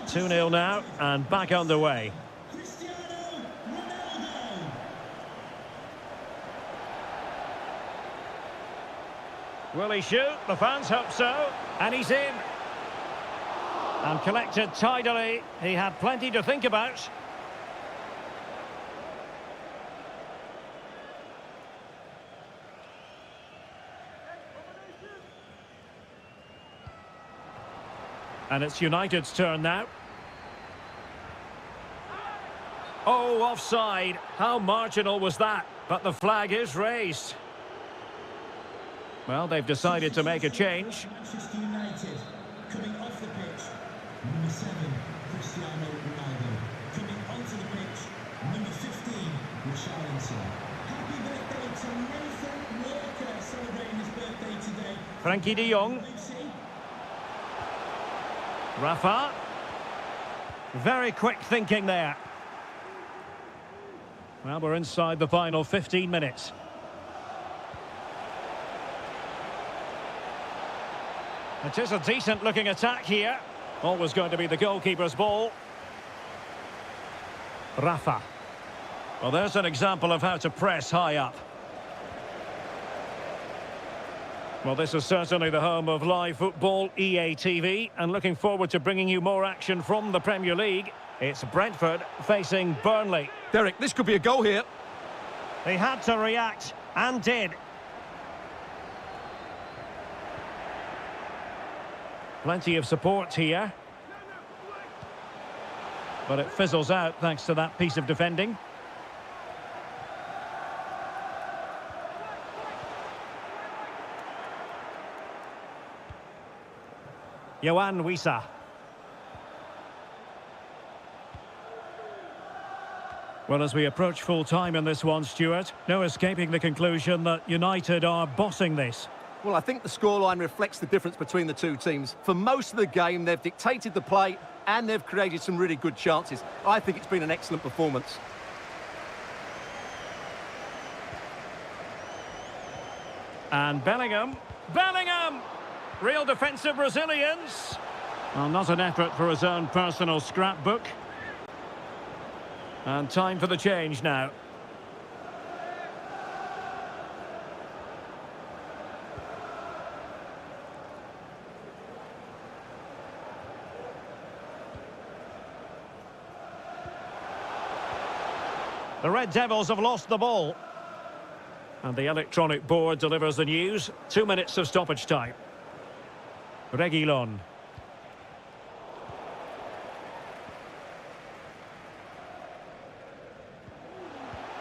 2-0 now, and back underway. Will he shoot? The fans hope so. And he's in. And collected tidily. He had plenty to think about. And it's United's turn now. Oh, offside. How marginal was that? But the flag is raised. Well, they've decided to make a change. Manchester United coming off the pitch, number 7, Cristiano Ronaldo. Coming onto the pitch, number 15, Richarlison. Happy birthday to Nathan Walker, celebrating his birthday today. Frankie de Jong. Rafa. Very quick thinking there. Well, we're inside the final 15 minutes. It is a decent-looking attack here. Always going to be the goalkeeper's ball. Rafa. Well, there's an example of how to press high up. Well, this is certainly the home of live football, EA TV, and looking forward to bringing you more action from the Premier League. It's Brentford facing Burnley. Derek, this could be a goal here. He had to react, and did. Plenty of support here. But it fizzles out thanks to that piece of defending. Yohan Wissa. Well, as we approach full-time in this one, Stuart, no escaping the conclusion that United are bossing this. Well, I think the scoreline reflects the difference between the two teams. For most of the game, they've dictated the play and they've created some really good chances. I think it's been an excellent performance. And Bellingham. Bellingham! Real defensive resilience. Well, not an effort for his own personal scrapbook. And time for the change now. The Red Devils have lost the ball. And the electronic board delivers the news. 2 minutes of stoppage time. Reguilón.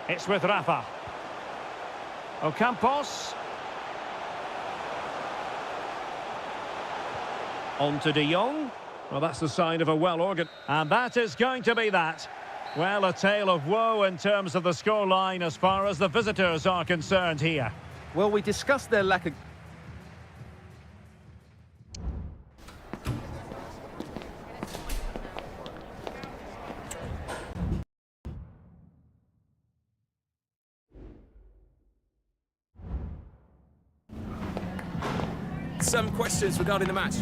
It's with Rafa. Ocampos. On to de Jong. Well, that's the sign of a well-organized... And that is going to be that. Well, a tale of woe in terms of the scoreline as far as the visitors are concerned here. Well, we discussed their lack of... Some questions regarding the match.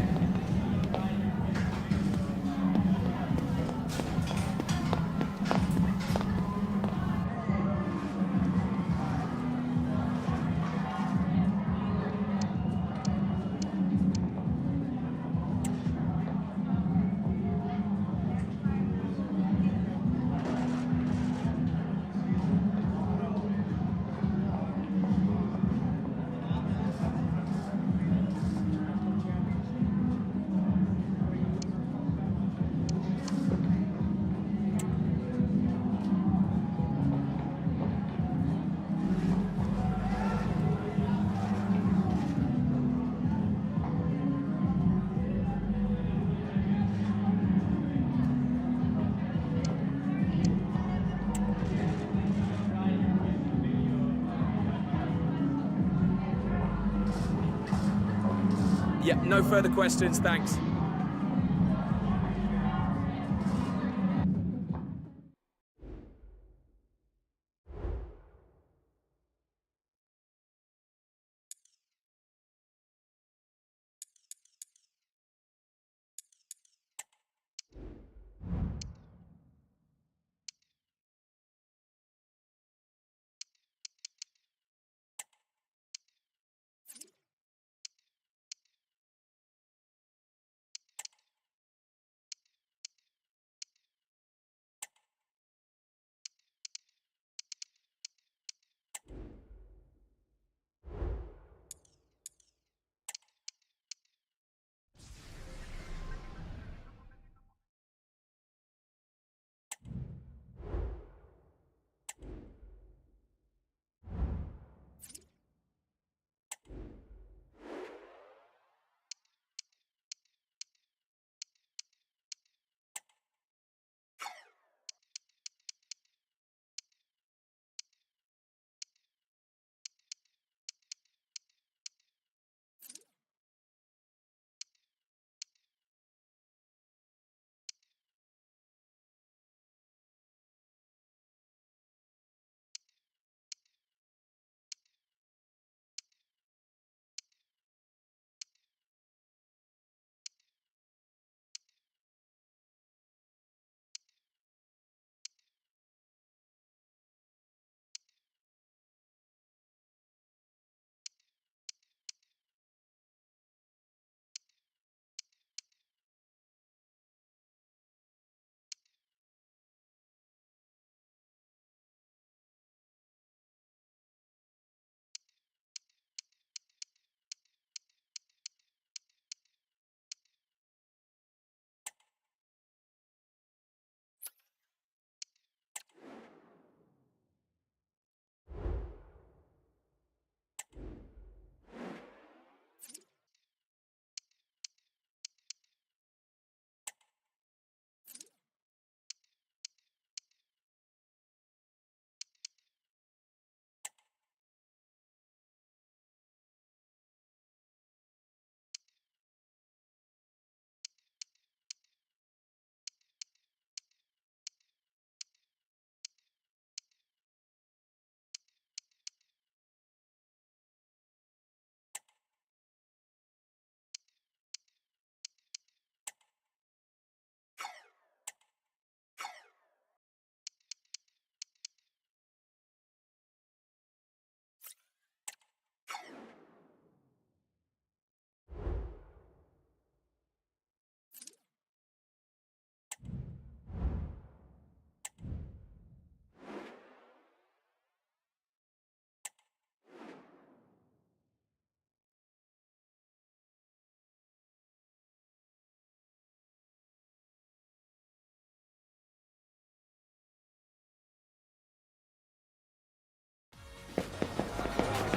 Yeah, no further questions, thanks.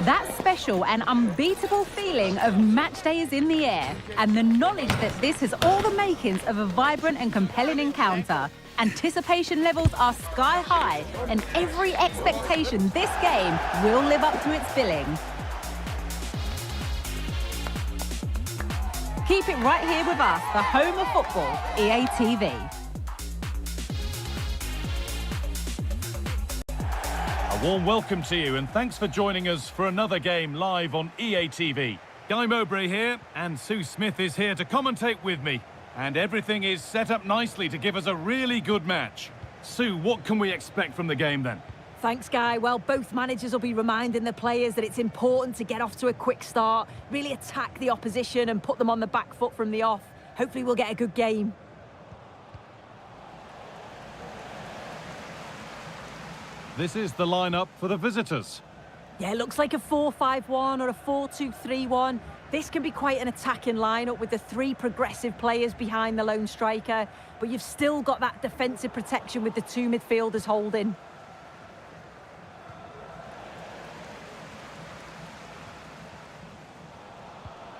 That special and unbeatable feeling of match day is in the air, and the knowledge that this has all the makings of a vibrant and compelling encounter. Anticipation levels are sky high, and every expectation this game will live up to its billing. Keep it right here with us, the home of football, EA TV. A warm welcome to you, and thanks for joining us for another game live on EA TV. Guy Mowbray here, and Sue Smith is here to commentate with me. And everything is set up nicely to give us a really good match. Sue, what can we expect from the game then? Thanks, Guy. Well, both managers will be reminding the players that it's important to get off to a quick start, really attack the opposition and put them on the back foot from the off. Hopefully we'll get a good game. This is the lineup for the visitors. Yeah, it looks like a 4-5-1 or a 4-2-3-1. This can be quite an attacking lineup with the three progressive players behind the lone striker, but you've still got that defensive protection with the two midfielders holding.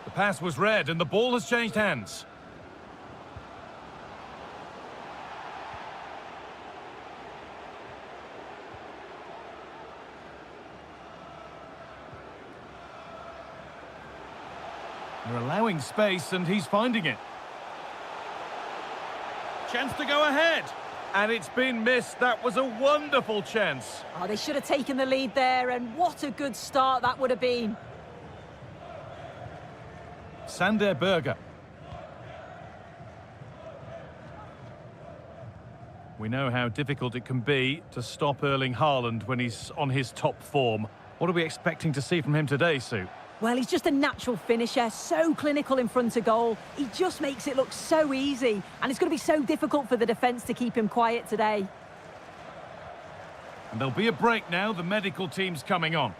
The pass was read and the ball has changed hands. They're allowing space and he's finding it. Chance to go ahead. And it's been missed. That was a wonderful chance. Oh, they should have taken the lead there, and what a good start that would have been. Sander Berger. We know how difficult it can be to stop Erling Haaland when he's on his top form. What are we expecting to see from him today, Sue? Well, he's just a natural finisher, so clinical in front of goal. He just makes it look so easy, and it's going to be so difficult for the defence to keep him quiet today. And there'll be a break now. The medical team's coming on.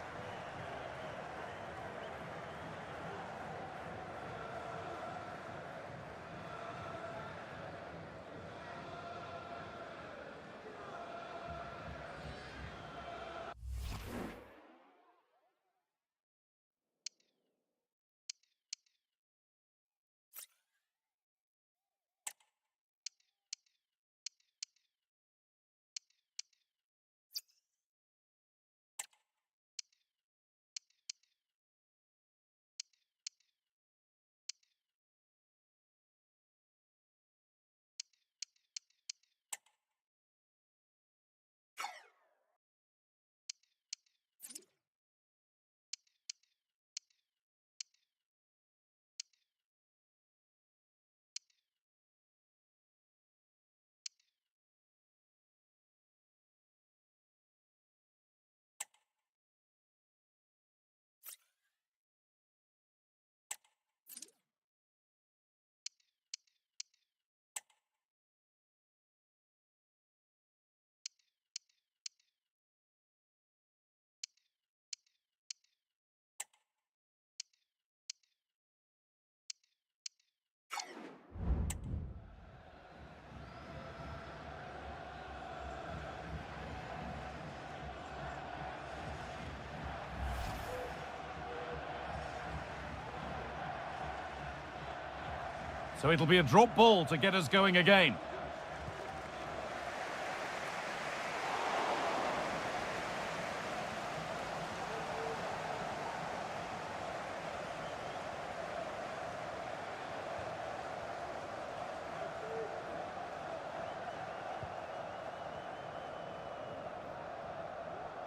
So it'll be a drop ball to get us going again.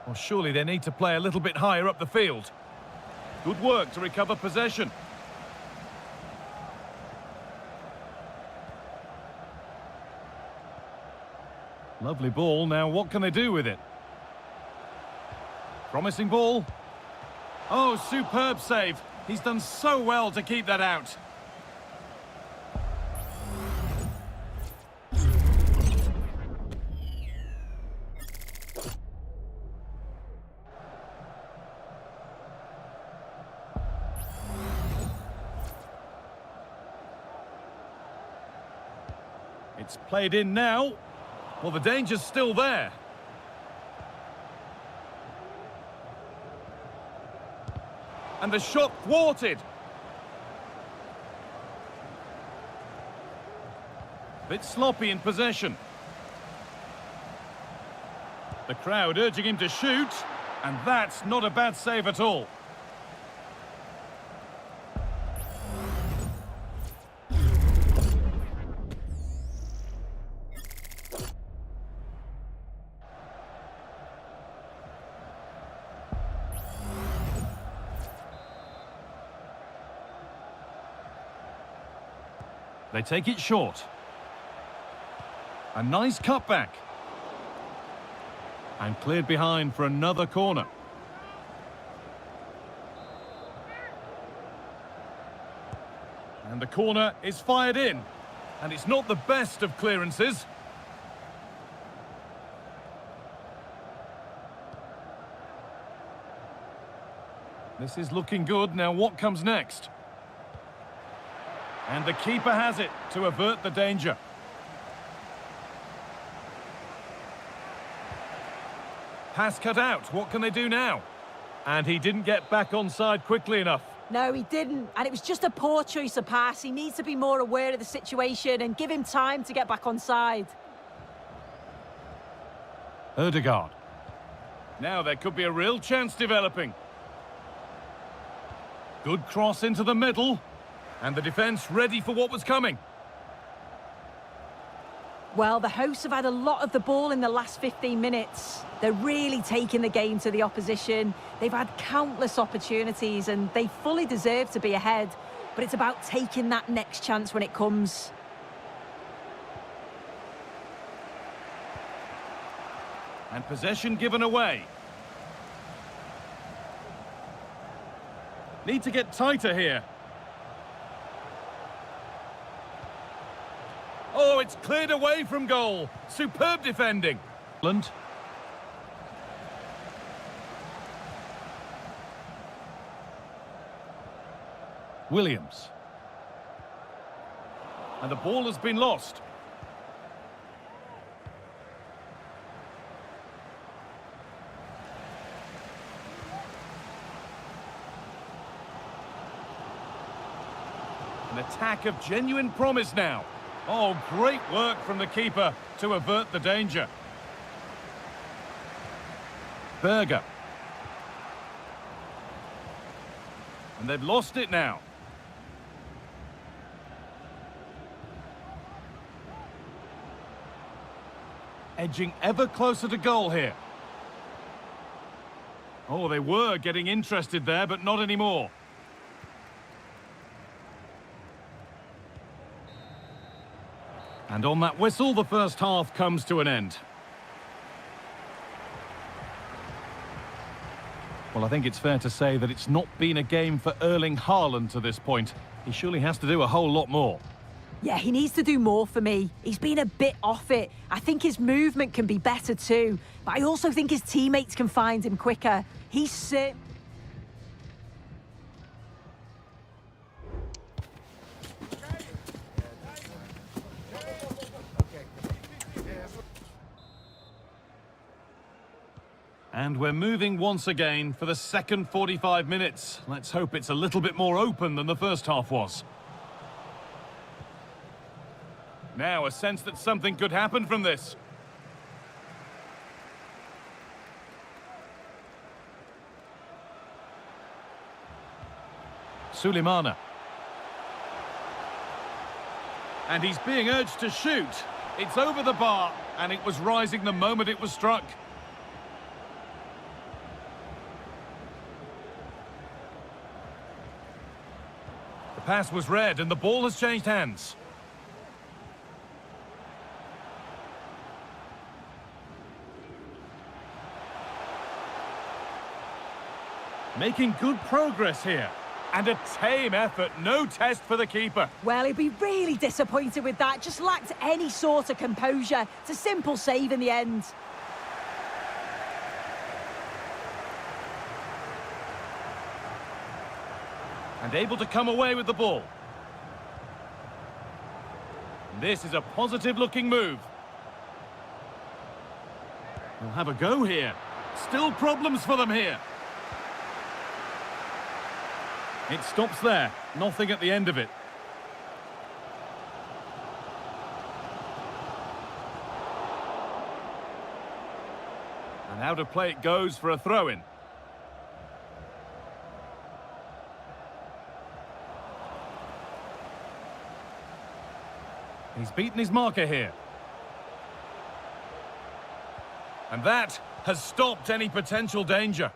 Well, surely they need to play a little bit higher up the field. Good work to recover possession. Lovely ball. Now, what can they do with it? Promising ball. Oh, superb save. He's done so well to keep that out. It's played in now. Well, the danger's still there. And the shot thwarted. Bit sloppy in possession. The crowd urging him to shoot, and that's not a bad save at all. They take it short. A nice cutback. And cleared behind for another corner. And the corner is fired in. And it's not the best of clearances. This is looking good. Now what comes next? And the keeper has it to avert the danger. Pass cut out. What can they do now? And he didn't get back onside quickly enough. No, he didn't. And it was just a poor choice of pass. He needs to be more aware of the situation and give him time to get back onside. Ødegaard. Now there could be a real chance developing. Good cross into the middle. And the defence ready for what was coming. Well, the hosts have had a lot of the ball in the last 15 minutes. They're really taking the game to the opposition. They've had countless opportunities and they fully deserve to be ahead. But it's about taking that next chance when it comes. And possession given away. Need to get tighter here. Oh, it's cleared away from goal. Superb defending. Williams. And the ball has been lost. An attack of genuine promise now. Oh, great work from the keeper to avert the danger. Berger. And they've lost it now. Edging ever closer to goal here. Oh, they were getting interested there, but not anymore. And on that whistle, the first half comes to an end. Well, I think it's fair to say that it's not been a game for Erling Haaland to this point. He surely has to do a whole lot more. Yeah, he needs to do more for me. He's been a bit off it. I think his movement can be better too. But I also think his teammates can find him quicker. He's sick. And we're moving once again for the second 45 minutes. Let's hope it's a little bit more open than the first half was. Now, a sense that something could happen from this. Sulemana. And he's being urged to shoot. It's over the bar, and it was rising the moment it was struck. The pass was read, and the ball has changed hands. Making good progress here. And a tame effort, no test for the keeper. Well, he'd be really disappointed with that. Just lacked any sort of composure. It's a simple save in the end. And able to come away with the ball. This is a positive-looking move. We'll have a go here. Still problems for them here. It stops there. Nothing at the end of it. And out of play it goes for a throw-in. He's beaten his marker here. And that has stopped any potential danger.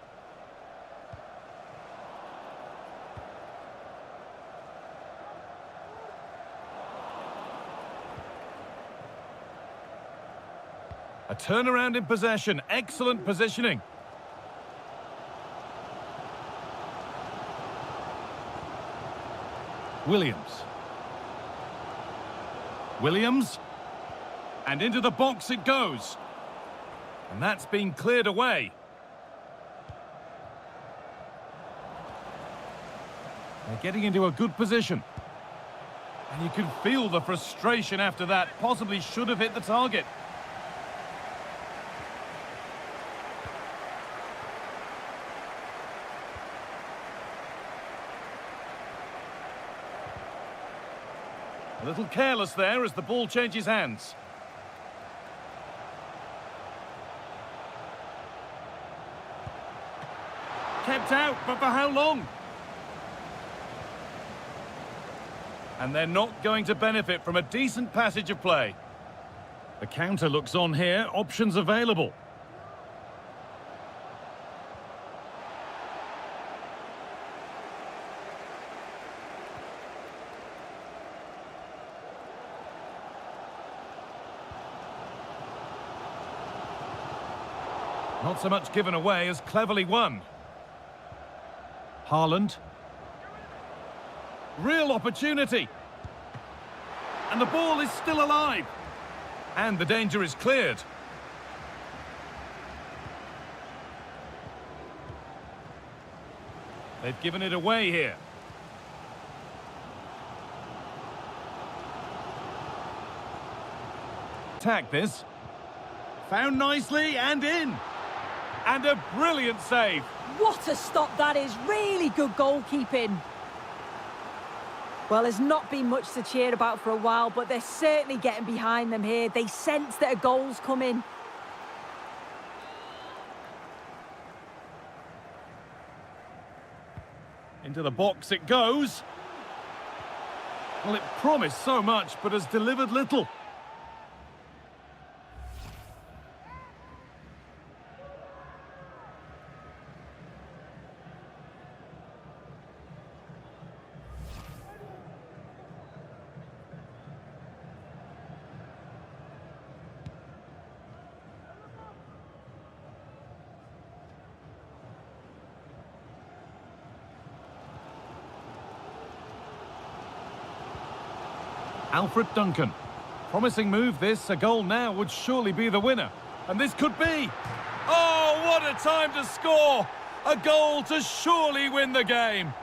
A turnaround in possession. Excellent positioning. Williams. Williams. And into the box it goes. And that's been cleared away. They're getting into a good position. And you can feel the frustration after that. Possibly should have hit the target. A little careless there as the ball changes hands. Kept out, but for how long? And they're not going to benefit from a decent passage of play. The counter looks on here, options available. Not so much given away as cleverly won. Haaland. Real opportunity. And the ball is still alive. And the danger is cleared. They've given it away here. Attack this. Found nicely and in. And a brilliant save. What a stop that is. Really good goalkeeping. Well, there's not been much to cheer about for a while, but they're certainly getting behind them here. They sense that a goal's coming. Into the box it goes. Well, it promised so much, but has delivered little. Alfred Duncan. Promising move this, a goal now would surely be the winner. And this could be. Oh, what a time to score! A goal to surely win the game.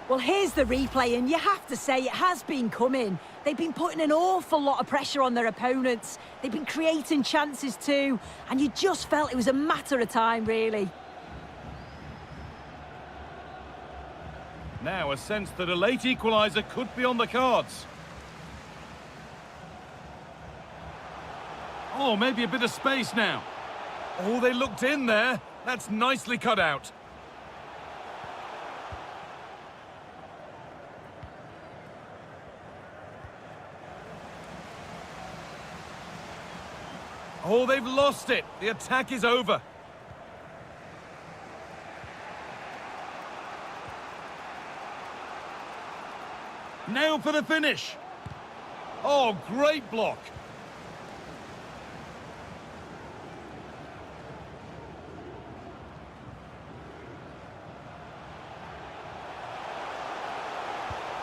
Well, here's the replay, and you have to say it has been coming. They've been putting an awful lot of pressure on their opponents. They've been creating chances too, and you just felt it was a matter of time, really. Now a sense that a late equaliser could be on the cards. Oh, maybe a bit of space now. Oh, they looked in there. That's nicely cut out. Oh, they've lost it. The attack is over. Now for the finish. Oh, great block.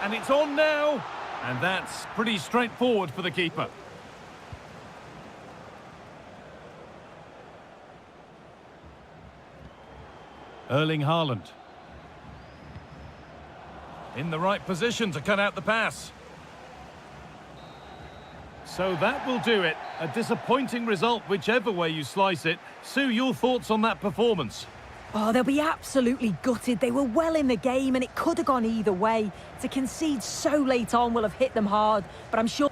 And it's on now. And that's pretty straightforward for the keeper. Erling Haaland. In the right position to cut out the pass. So that will do it. A disappointing result, whichever way you slice it. Sue, your thoughts on that performance? Oh, they'll be absolutely gutted. They were well in the game and it could have gone either way. To concede so late on will have hit them hard, but I'm sure...